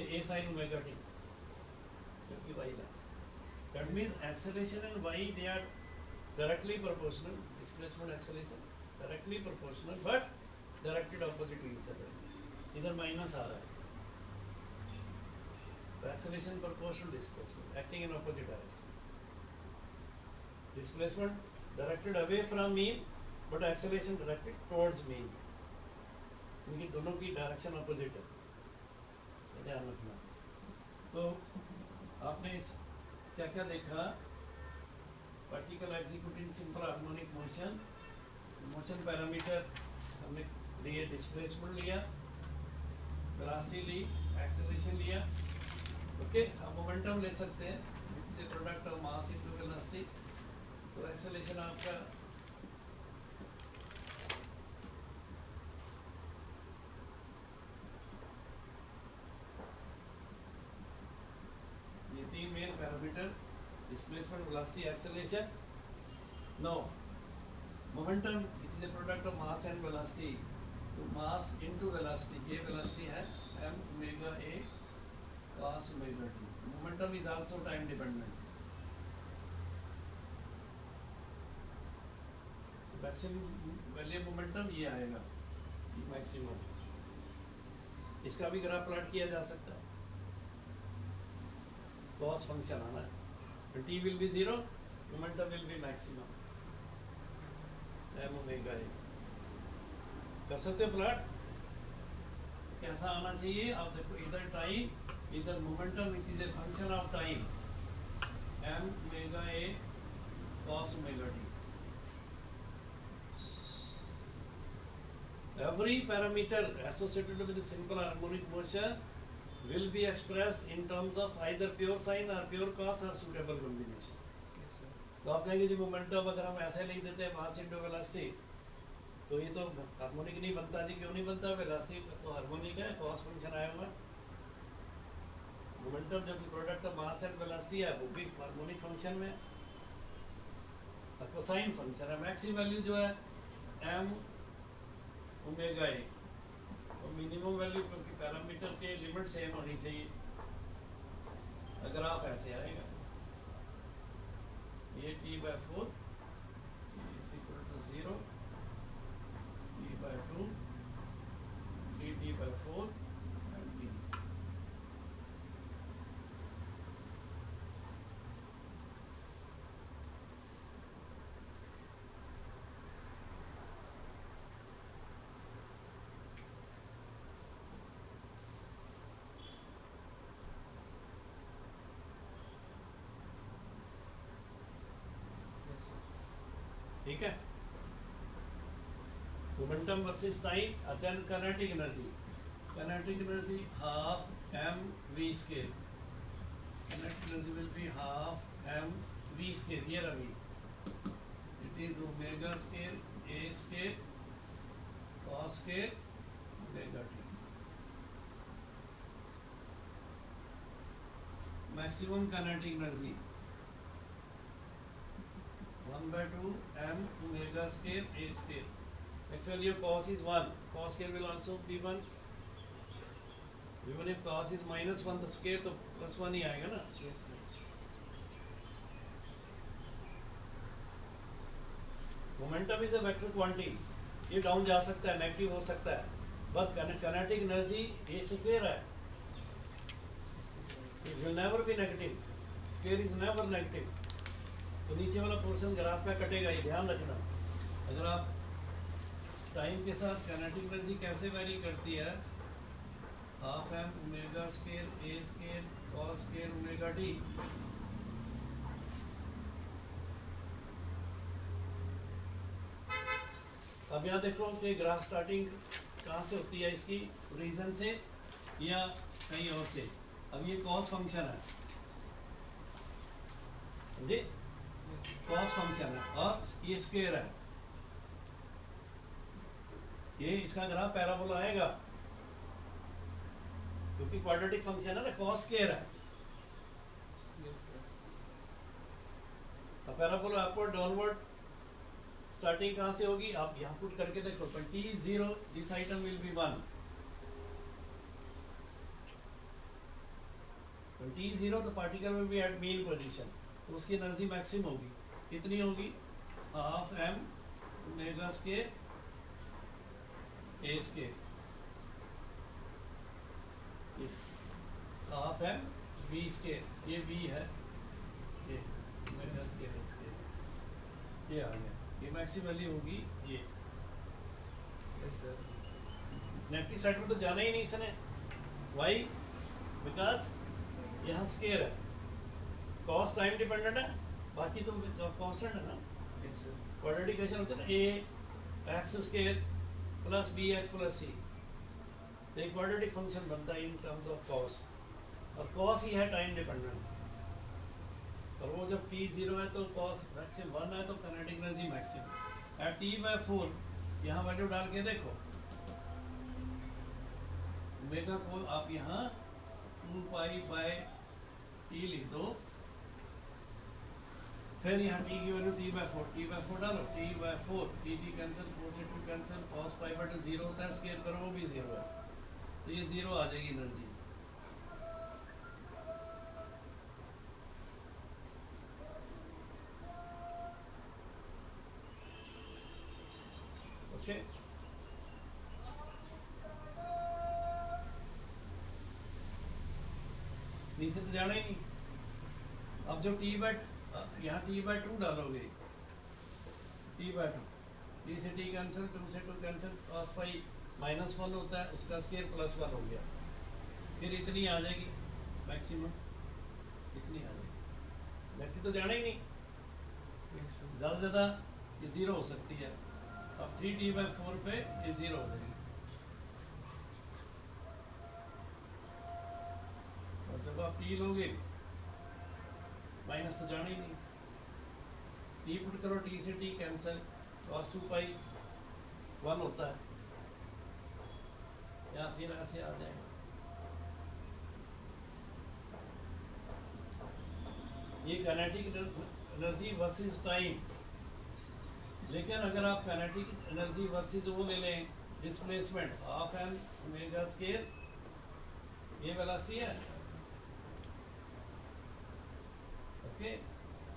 a sin omega t, क्योंकि y है। That means acceleration and y they are directly proportional. Displacement acceleration directly proportional, but directed opposite to each other. इधर minus आ रहा है, तो acceleration proportional displacement acting in opposite direction. Displacement directed away from mean, but acceleration directed towards mean. इनकी दोनों की direction opposite है, ध्यान रखना। तो आपने क्या क्या देखा, particle executing simple harmonic motion, motion parameter हमने लिए, डिस्प्लेसमेंट लिया, वेलोसिटी ली, एक्सेलरेशन लिया। ओके, आप मोमेंटम ले सकते हैं, which is the product of mass into velocity. तो एक्सेलरेशन आपका तीन main parameter, displacement, velocity, acceleration. No momentum it is a product of mass and velocity, तो मास इनटू वेलोसिटी, ये वेलोसिटी है m omega a cos omega t. Momentum is also time dependent. Maximum value momentum ये आएगा, maximum. इसका भी graph plot किया जा सकता है, कॉस फंक्शन आना है, t will be 0, momentum will be maximum m omega a. कर सकते हो प्लॉट? कैसा आना चाहिए आप देखो, इधर टाइम इधर momentum which is a function of time, m omega a cos omega t. Every parameter associated with the simple harmonic motion will be expressed in terms of either pure sine or pure cos or suitable combination. तो आप कहेंगे जी momentum अगर हम ऐसे लिख देते हैं मास into velocity तो ये तो हार्मोनिक नहीं बनता जी। क्यों नहीं बनता? वेलोसिटी तो हार्मोनिक है, कॉस फंक्शन आया हुआ। मोमेंटम जो कि product of mass and velocity है वो भी हार्मोनिक फंक्शन में, और कोसाइन फंक्शन है। मैक्सिमम वैल्यू जो है एम ओमेगा ए, और मिनिमम वैल्यू क्योंकि पैरामीटर के लिमिट सेम होनी चाहिए। अगर आप ऐसे आएगा ये t/4 is equal to 0, t/2 3t/4 and t। ठीक है, momentum versus time, then kinetic energy. Kinetic energy half m v square, kinetic energy will be half m v square, ये रही, it is omega square a square cos square omega t. Maximum kinetic energy 1/2 m omega square a square. Next value of cos is 1. Cos square will also be 1. Even if cos is -1 तो square तो +1 ही आएगा ना। Momentum is a vector quantity. ये down जा सकता है, negative हो सकता है, but kinetic energy a square है, it will never be negative. Square is never negative. तो नीचे वाला पोर्शन ग्राफ का कटेगा, ये ध्यान रखना। अगर आप टाइम के साथ काइनेटिक एनर्जी कैसे वेरी करती है, half m omega square a square cos square omega t. अब यहाँ देखो कि ग्राफ स्टार्टिंग कहाँ से होती है, इसकी रीजन से या कहीं और से। अब ये कॉस फंक्शन है जी, कॉस फंक्शन है और ये स्क्वायर है, ये इसका ग्राफ पैराबोला आएगा क्योंकि क्वाड्रेटिक फंक्शन है ना, कॉस स्क्वायर है। पैराबोला अपवर्ड डाउनवर्ड स्टार्टिंग कहाँ से होगी, आप यहाँ पुट करके देखो। पर t0 this item will be 1, t0 the particle will be at mean position, तो उसकी एनर्जी मैक्सिमम होगी। कितनी होगी? Half m omega square a square, half m v square, ये वी है, ये ओमेगा स्क्वायर ए स्क्वायर, ये आ गया। ये मैक्सिमम वैल्यू होगी ये। Yes sir. नेगेटिव साइड में तो जाना ही नहीं इसने, वाई? बिकॉज यहाँ स्क्वायर है, कॉस टाइम डिपेंडेंट है, बाकी तो कांस्टेंट है ना। क्वाड्रेटिक इक्वेशन होते हैं ना, a x square plus b x plus c, तो एक क्वाड्रेटिक फंक्शन बनता है इन टर्म्स ऑफ कॉस, और कॉस ही है टाइम डिपेंडेंट। और वो जब t0 है तो कॉस मैक्सिमम 1 है, तो kinetic energy maximum eight t/4। यहाँ वैल्यू डाल के देखो, ओमेगा को आप यहाँ 2π/t लिख दो, फिर यहाँ t की वैल्यू t/4 डालो, t/4 t कैंसिल, 4 से 2 कैंसिल, cos π/2 0 होता है, स्क्वायर करो वो भी 0 है, तो ये 0 आ जाएगी एनर्जी। ओके, नीचे तो जाना ही नहीं। अब जो टी बाय यहाँ टी बाय 2 डालोगे, टी बाय 2, टी से टी कैंसिल, 2 से 2 कैंसिल, cos पाई -1 होता है, उसका स्केयर +1 हो गया, फिर इतनी आ जाएगी मैक्सिमम, इतनी आ जाएगी, नेगेटिव तो जाना ही नहीं, Yes, sir. ज़्यादा से ज़्यादा ये 0 हो सकती है। अब 3t/4 पे ये 0 हो जाएगी, और जब आप टी लोगे माइनस तो जाना ही नहीं, टी पुट करो, टी से टी कैंसिल, cos 2 पाई 1 होता है, या फिर ऐसे आ जाएगा। ये काइनेटिक एनर्जी वर्सेस टाइम, लेकिन अगर आप काइनेटिक एनर्जी वर्सेस वो ले लें, displacement half m omega square, ये वेलोसिटी है, okay,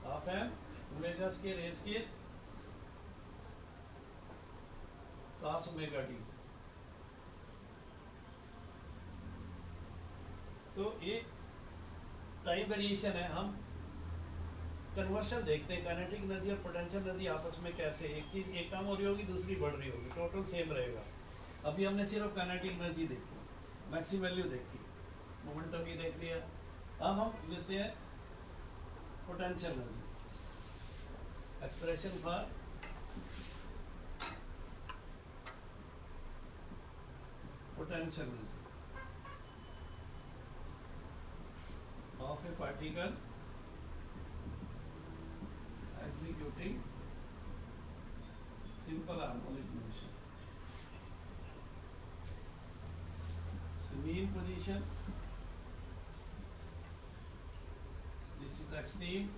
half m omega square a square cos omega t. तो ये टाइम वेरिएशन है, हम कन्वर्शन देखते हैं, काइनेटिक एनर्जी और पोटेंशियल एनर्जी आपस में कैसे, एक चीज़ एक कम हो रही होगी, दूसरी बढ़ रही होगी, टोटल सेम रहेगा। अभी हमने सिर्फ काइनेटिक एनर्जी देखी, मैक्सिमम वैल्यू देखी, मोमेंटम भी देख लिया। अब हम लेते हैं potential energy, expression for potential energy of A particle executing simple harmonic motion. So mean position, this is extreme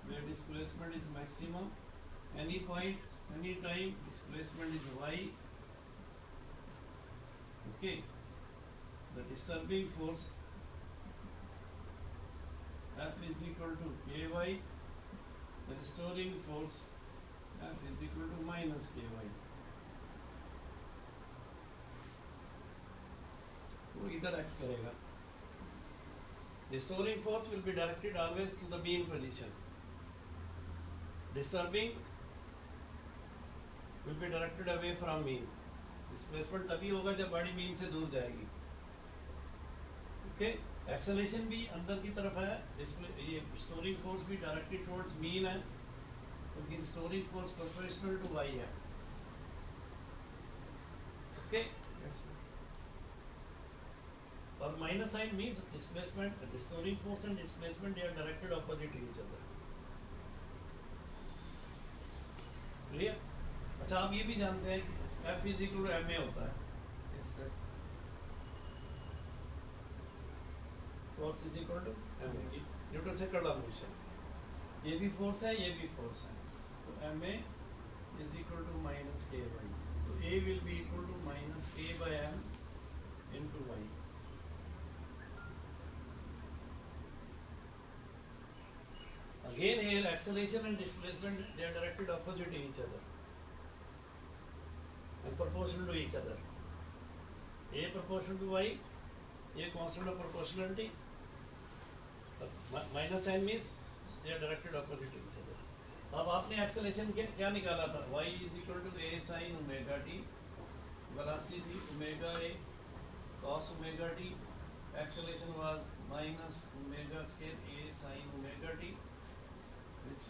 where displacement is maximum, any point, any time displacement is y, okay. The disturbing force F is equal to ky, the restoring force F is equal to minus ky. वो इधर act करेगा, restoring force will be directed always to the mean position, disturbing will be directed away from mean, displacement तभी होगा जब body mean से दूर जाएगी, okay. Acceleration भी अंदर की तरफ है, ये रिस्टोरिंग फोर्स भी डायरेक्टेड टुवर्ड्स मीन है, क्योंकि restoring force proportional to y है, ओके। Yes, sir. और minus sign means displacement, restoring force and displacement they are directed opposite to each other, clear. अच्छा, आप ये भी जानते हैं कि F is equal to ma होता है, Yes, sir. Force is equal to ma, Newton से कड़ा मोशन, ये भी फोर्स है, ये भी फोर्स है, तो ma is equal to minus k y, तो a will be equal to minus k by m into y। Again here acceleration and displacement, they are directed opposite to each other and proportional to each other. A proportional to y, A constant of proportionality, minus sign means they are directed opposite to each other. अब आपने acceleration क्या निकाला था, y is equal to a sin omega t, velocity थी omega a cos omega t, acceleration was minus omega square a sin omega t, which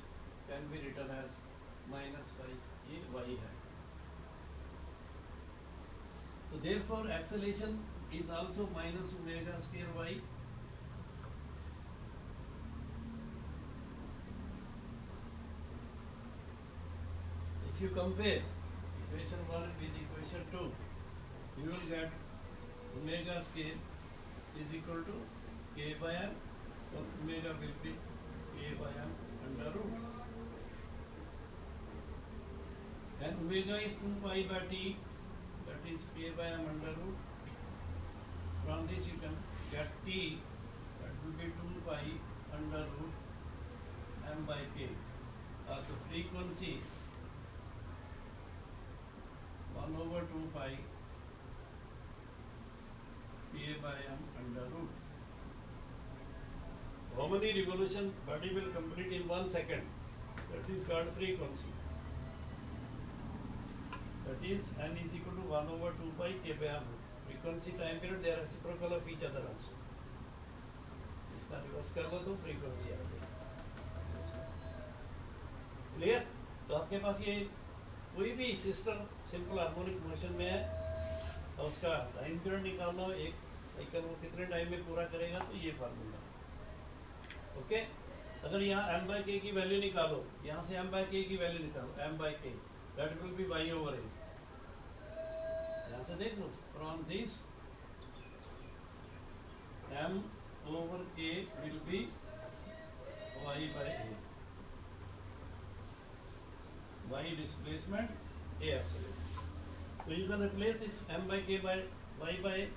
can be written as minus y है। So therefore acceleration is also minus omega square y, if you compare equation 1 with equation 2, you will get omega square is equal to k by m, so omega will be k by m under root, and omega is 2 pi by t, that is k by m under root. From this you can get t, that will be 2 pi under root m by k. The frequency 1 over 2 pi K by M under root. How many revolution body will complete in 1 second? That is called frequency. That is n is equal to 1 over 2 pi K by M. Frequency time period they are reciprocal of each other also. इसका reverse कर लो तो frequency आ जाएगी. Clear? तो आपके पास ये कोई भी system simple harmonic motion में है और उसका टाइम पीरियड निकालना हो, एक साइकिल वो कितने टाइम में पूरा करेगा, तो ये फार्मूला. ओके. अगर यहाँ m by k की वैल्यू निकालो, यहाँ से m by k की वैल्यू निकालो, m by k that will be y over a. यहाँ से देख लो, from this m over k will be y by a. Y displacement, a acceleration. So you can replace this m by k by y by a.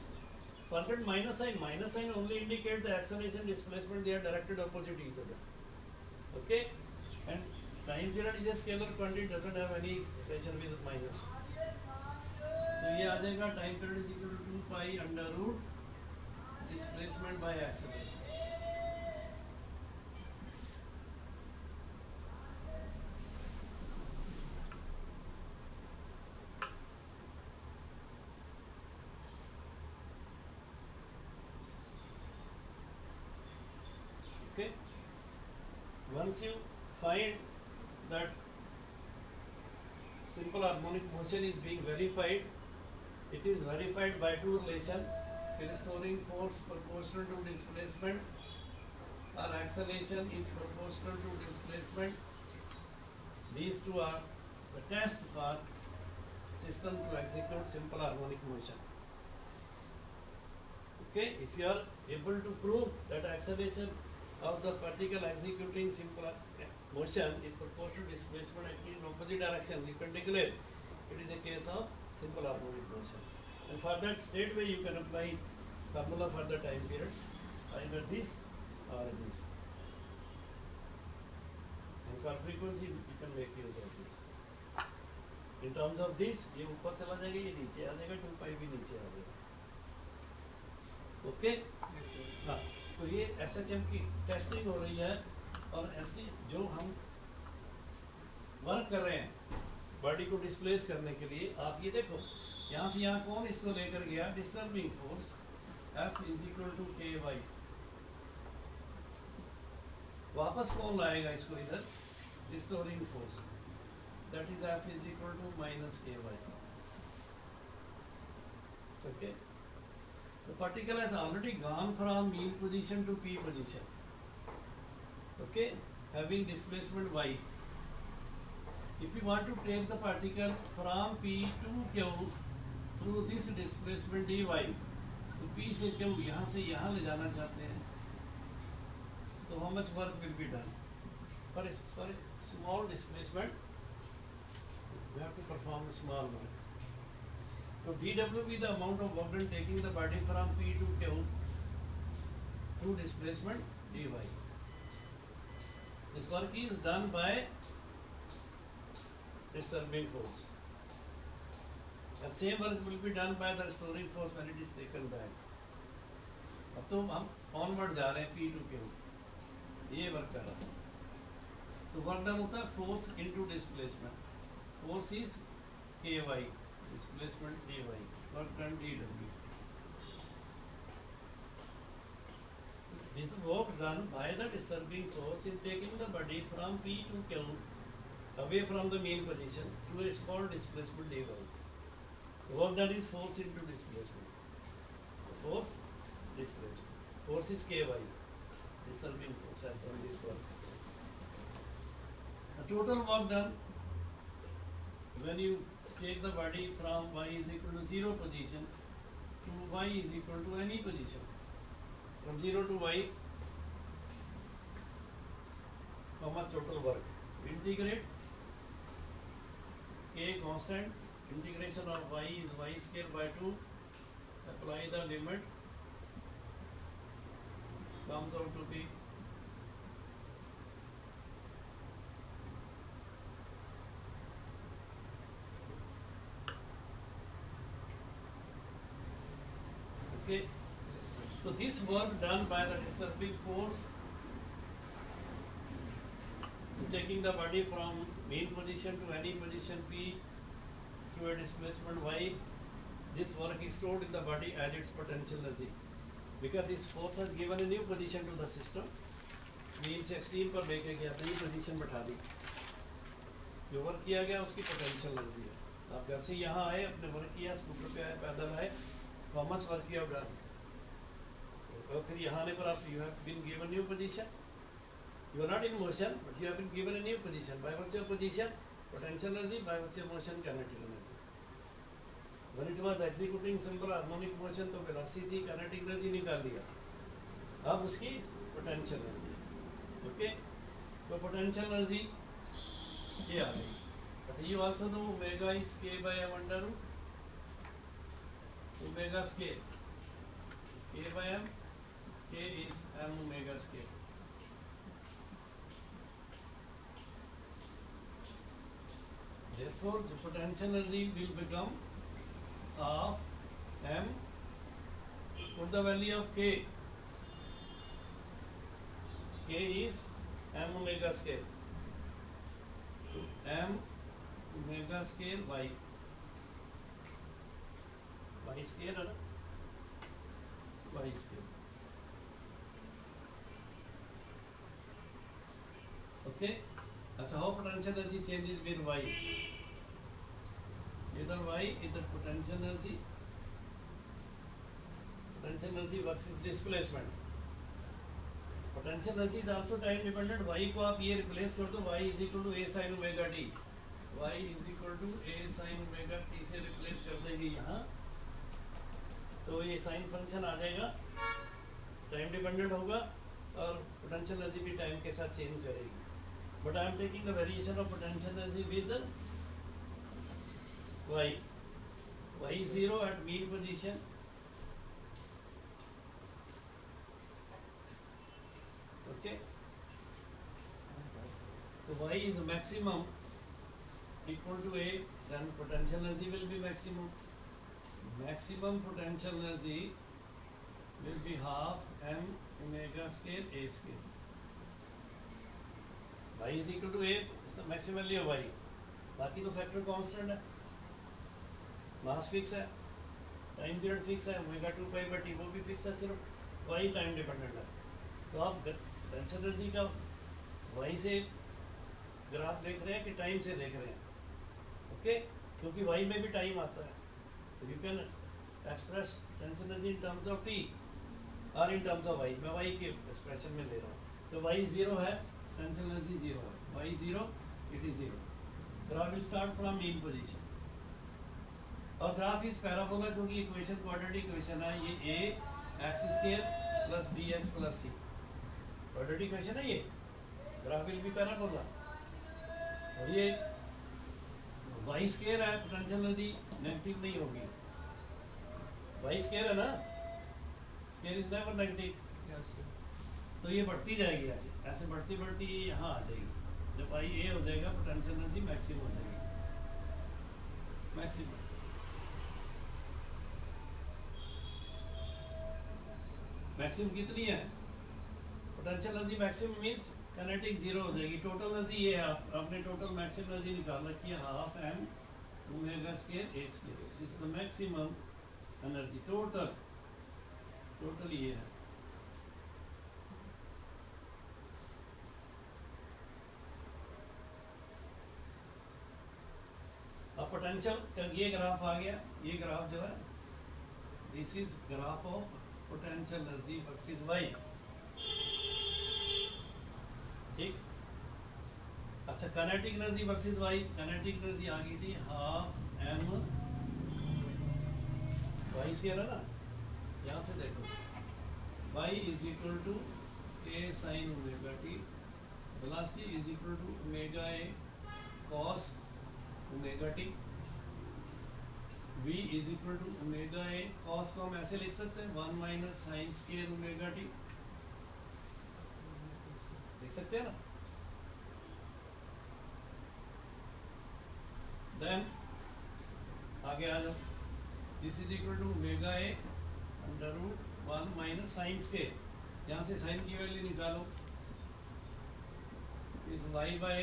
Forget minus sign. Minus sign only indicate the acceleration displacement. They are directed opposite each other. Okay. And time period is a scalar quantity. Doesn't have any relation with minus. तो ये आ जाएगा time period is equal to 2 pi under root displacement by acceleration. Okay. Once you find that simple harmonic motion is being verified, it is verified by two relation: the restoring force proportional to displacement or acceleration is proportional to displacement. These two are the test for system to execute simple harmonic motion. Okay, if you are able to prove that acceleration of the particle executing simple motion is proportional to displacement acting in opposite direction, you can declare it is a case of simple harmonic motion. And for that straightway you can apply formula for the time period, either this or this. And for frequency you can make use of this. In terms of this, ये ऊपर चला जाएगा, ये नीचे आ जाएगा, 2 पाई भी नीचे आ जाएगा. ओके. हाँ, तो ये SHM की टेस्टिंग हो रही है और ऐसी जो हम वर्क कर रहे हैं बॉडी को डिस्प्लेस करने के लिए. आप ये देखो, यहाँ से यहाँ कौन इसको लेकर गया, disturbing force F is equal to k y. वापस कौन लाएगा इसको इधर, restoring force, that is F is equal to minus k y. Okay. The particle has already gone from mean position to P position. Okay, having displacement y. If you want to take the particle from P to Q through this displacement dy, तो P से Q यहाँ से यहाँ ले जाना चाहते हैं, तो how much work will be done? For small displacement, we have to perform a small work. So dW be the amount of work done taking the body from P to Q through displacement dy. This work is done by disturbing force. And same work will be done by the restoring force when it is taken back. अब तो हम onward जा रहे हैं P to Q. ये work कर रहा है. तो वर्क डन होता है force into displacement. Force is ky. Displacement dy, work done dW. This is the work done by the disturbing force in taking the body from P to Q away from the mean position through a small displacement dy. The work done is force into displacement. The force, displacement. Force is ky. Disturbing force has done this work. The total work done when you take the body from y is equal to 0 position to y is equal to any position. From 0 to y, how much total work? Integrate k constant, integration of y is y square by 2, apply the limit, comes out to be So this work done by the disturbing force, taking the body from mean position to any position P through a displacement y, this work is stored in the body as its potential energy. Because this force has given a new position to the system, mean से extreme पर लेके गया, नई position बैठा दी, जो work किया गया उसकी पोटेंशियल एनर्जी है। आप घर से यहाँ आए, अपने वर्क किया, स्कूटर पे आए, पैदल आए, how much work you have done, और फिर यहाँ आने पर आप you have been given new position, you are not in motion but you have been given a new position, by virtue of position potential energy, by virtue of motion kinetic energy. When it was executing simple harmonic motion तो velocity थी, kinetic energy निकाल दिया, अब उसकी potential energy. Okay, तो potential energy ये आ गई। अच्छा, you also know omega is k by m under root omega scale, k by m, k is m omega scale। Therefore, the potential energy will become of m, put the value of k is m omega scale, m omega scale y scale है ना, y scale। Okay, अच्छा, how potential energy changes with y, either y either potential energy versus displacement। Potential energy is also time dependent, y को आप ये replace कर दो, y is equal to a sin omega t, y is equal to a sin omega t से replace कर देंगे यहाँ, तो ये साइन फंक्शन आ जाएगा, टाइम डिपेंडेंट होगा और पोटेंशियल एनर्जी भी टाइम के साथ चेंज करेगी। But I am taking the variation of potential energy with y 0 at mean position, okay, so y is maximum equal to a, then potential energy will be maximum potential energy will be half m omega scale a scale, y is equal to a is the maximum value of y, बाकी तो factor constant है, mass fix है, time period fix है, omega 2 pi by T वो भी fix है, सिर्फ y time dependent है। तो आप पोटेंशियल एनर्जी का y से ग्राफ देख रहे हैं कि टाइम से देख रहे हैं, ओके, क्योंकि y में भी टाइम आता है, तो you can express potential energy in terms of t और इन टर्म्स ऑफ y, मैं y के एक्सप्रेशन में ले रहा हूँ, तो y 0 है, पोटेंशियल एनर्जी 0 है, y 0 it is 0, graph will start from mean position, और ग्राफ इज पैराबोला क्योंकि इक्वेशन क्वाड्रेटिक इक्वेशन है, ये a x square plus bx plus c quadratic equation है, ये ग्राफ विल बी पैराबोला, और ये y स्क्वायर है, पोटेंशियल एनर्जी नेगेटिव नहीं होगी, y स्क्वायर है ना, स्क्वायर इज नेवर नेगेटिव, तो ये बढ़ती जाएगी, ऐसे ऐसे बढ़ती बढ़ती ये यहाँ आ जाएगी, जब y a हो जाएगा पोटेंशियल एनर्जी मैक्सिमम हो जाएगी, मैक्सिमम कितनी है, potential energy maximum means kinetic 0 हो जाएगी, टोटल एनर्जी ये है, आपने टोटल मैक्सिमम एनर्जी निकाल रखी है, half m omega square a square, this is the maximum energy, total ये है। अब पोटेंशियल ये ग्राफ आ गया, ये ग्राफ जो है this is graph of potential energy versus y, ठीक। अच्छा, kinetic energy versus y, kinetic energy आ गई थी हाफ m y स्क्वायर है ना, यहाँ से देखो y is equal to a sin omega t, velocity is equal to omega a cos omega t, v is equal to omega a cos को हम ऐसे लिख सकते हैं 1 minus sine square omega t, लिख सकते हैं ना। देन आगे आ जाओ, this is equal to omega a under root 1 minus sine square, यहाँ से साइन की वैल्यू निकालो, इज y बाय,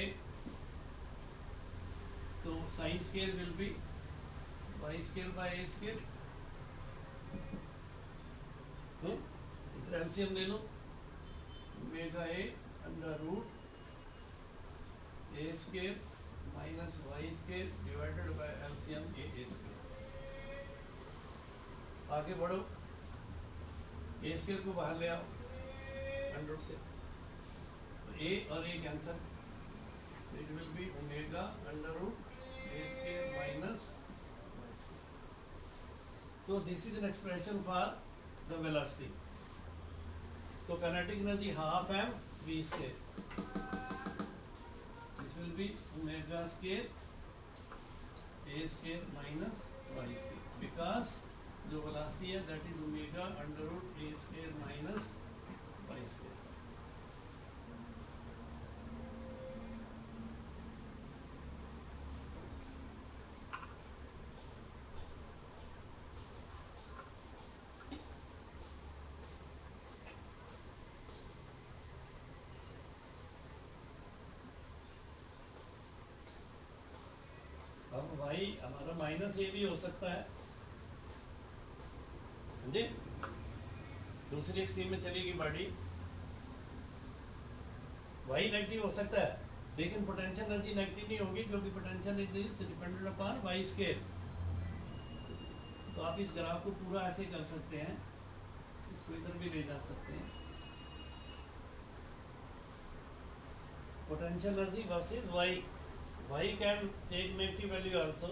तो sine square will be y square by a square, इधर एलसीएम ले लो, omega a under root a square minus y square divided by LCM a square. आगे बढ़ो, a स्केयर को बाहर ले आओ अंडर रूट से, तो a और a cancel, it will be omega under root a square minus y square. तो this is an expression for the velocity, तो kinetic energy half m v square, this will be omega square a square minus y square, because जो velocity है that is omega under root a square minus y square. अब y हमारा minus a भी हो सकता है, समझे, दूसरी एक्सट्रीम में चलेगी बॉडी, y नेगेटिव हो सकता है, लेकिन पोटेंशियल एनर्जी नेगेटिव नहीं होगी, क्योंकि potential energy is dependent upon y square. तो आप इस ग्राफ को पूरा ऐसे कर सकते हैं, इसको इधर भी ले जा सकते हैं, potential energy versus y can take negative value also,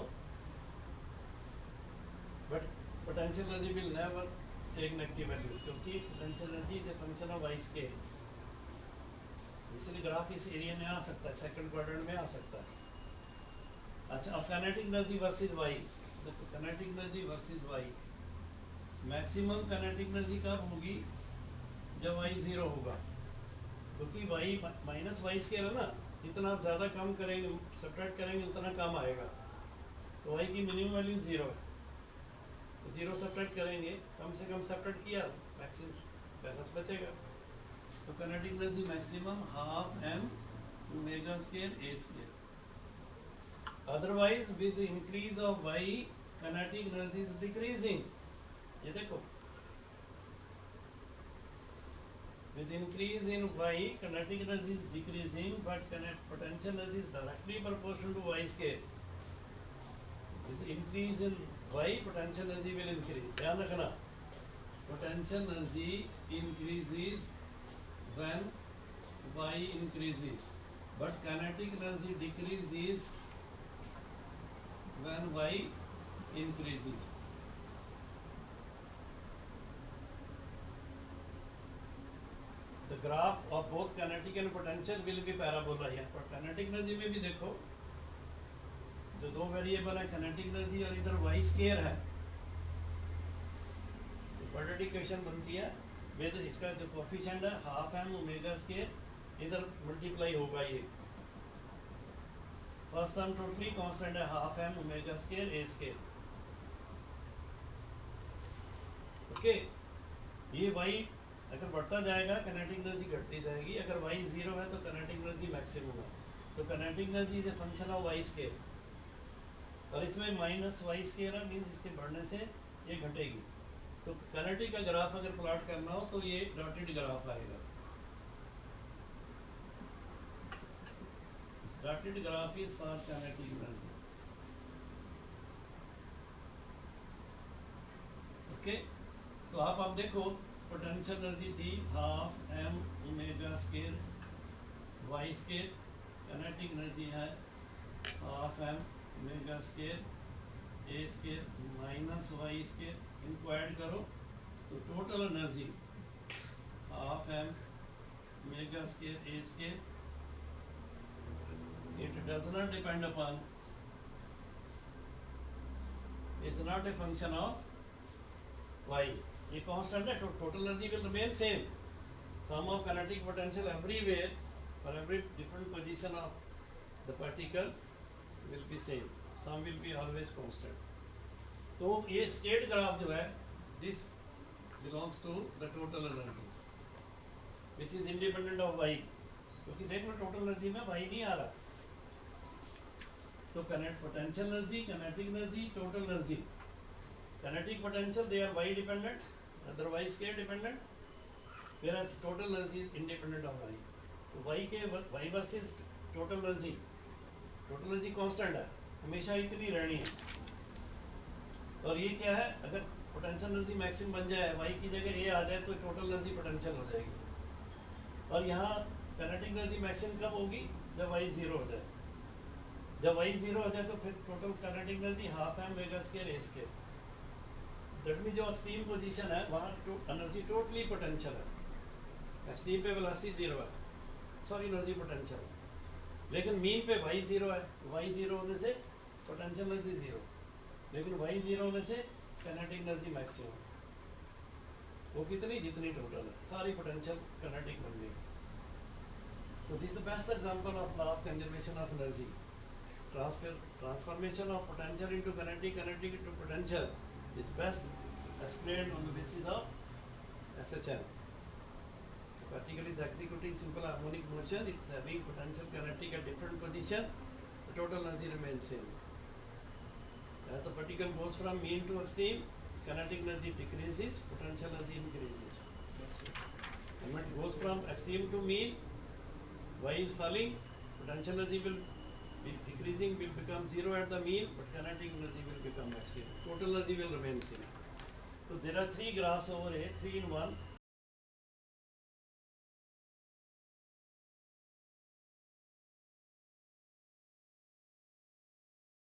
but potential energy will never take negative value, क्योंकि potential energy is a function of y scale, इसलिए ग्राफ इस एरिया में आ सकता है, सेकंड क्वाड्रेंट में आ सकता है। अच्छा, अब काइनेटिक एनर्जी वर्सेस y, देखो kinetic energy versus y, maximum kinetic energy कब होगी, जब y 0 होगा, क्योंकि y माइनस y स्केयर है ना, जितना आप ज़्यादा कम करेंगे, सब्ट्रैक्ट करेंगे, उतना कम आएगा, तो y की मिनिमम वैल्यू 0 है, तो 0 सब्ट्रैक्ट करेंगे, कम से कम सब्ट्रैक्ट किया, मैक्सिमम बैलेंस बचेगा, तो kinetic energy maximum half m omega square a square, otherwise with increase of y kinetic energy is decreasing, ये देखो, with increase in y kinetic energy is decreasing, but potential energy is directly proportional to y scale, with increase in y potential energy will increase, ध्यान रखना, potential energy increases when y increases, but kinetic energy decreases when y increases। The graph of both kinetic and potential will be parabola here, पर kinetic energy में भी देखो, जो दो variable है kinetic energy और इधर y स्केयर है, तो क्वाड्रेटिक इक्वेशन बनती है, विद इसका जो कोफिशिएंट है हाफ m ओमेगा स्केयर, इधर मल्टीप्लाई होगा ये, फर्स्ट टर्म टोटली कांस्टेंट है half m omega square a square, okay, ये y अगर बढ़ता जाएगा काइनेटिक एनर्जी घटती जाएगी, अगर y 0 है तो काइनेटिक एनर्जी मैक्सिमम है, तो kinetic energy is a function of y square, और इसमें माइनस y स्केयर है, मीन्स इसके बढ़ने से ये घटेगी, तो काइनेटिक का ग्राफ अगर प्लॉट करना हो तो ये डॉटेड ग्राफ आएगा, dotted graph is for kinetic energy, okay. तो आप देखो पोटेंशियल एनर्जी थी half m omega square y square, kinetic energy है half m omega square a square minus y square, इनको ऐड करो तो total energy half m omega square a square, it does not depend upon, is not a function of y, ये constant है, total energy will remain same, sum of kinetic potential everywhere for every different position of the particle will be same, sum will be always constant. तो ये state graph जो है, this belongs to the total energy which is independent of y, क्योंकि देख लो total energy में y नहीं आ रहा, तो potential energy, kinetic energy, total energy, kinetic potential they are y dependent, otherwise k dependent, whereas total energy is independent of y. तो y के y versus total energy constant है, हमेशा इतनी रहनी है, और ये क्या है, अगर पोटेंशियल एनर्जी मैक्सिमम बन जाए, y की जगह a आ जाए तो टोटल एनर्जी पोटेंशियल हो जाएगी, और यहाँ काइनेटिक एनर्जी मैक्सिमम कब होगी, जब y जीरो हो जाए, जब y जीरो हो जाए तो फिर टोटल काइनेटिक एनर्जी हाफ है omega square a square, that mean जो एक्सट्रीम पोजीशन है वहाँ एनर्जी टोटली पोटेंशियल है, एक्सट्रीम पे वेलोसिटी जीरो है, सॉरी एनर्जी पोटेंशियल है, लेकिन मीन पे y जीरो है, y जीरो होने से पोटेंशियल एनर्जी जीरो, लेकिन y जीरो होने से काइनेटिक एनर्जी मैक्सिमम, वो कितनी, जितनी टोटल है, सारी पोटेंशियल काइनेटिक बन गई। So this is the best example of law of conservation of energy. Transformation of potential into kinetic, kinetic into potential is best explained on the basis of SHM. The particle is executing simple harmonic motion, it's having potential kinetic at different position, the total energy remains same. As the particle goes from mean to extreme, kinetic energy decreases, potential energy increases. And when it goes from extreme to mean, y is falling, potential energy will be decreasing, will become zero at the mean, but kinetic energy will become maximum. Total energy will remain same. So there are three graphs over here, 3 in 1.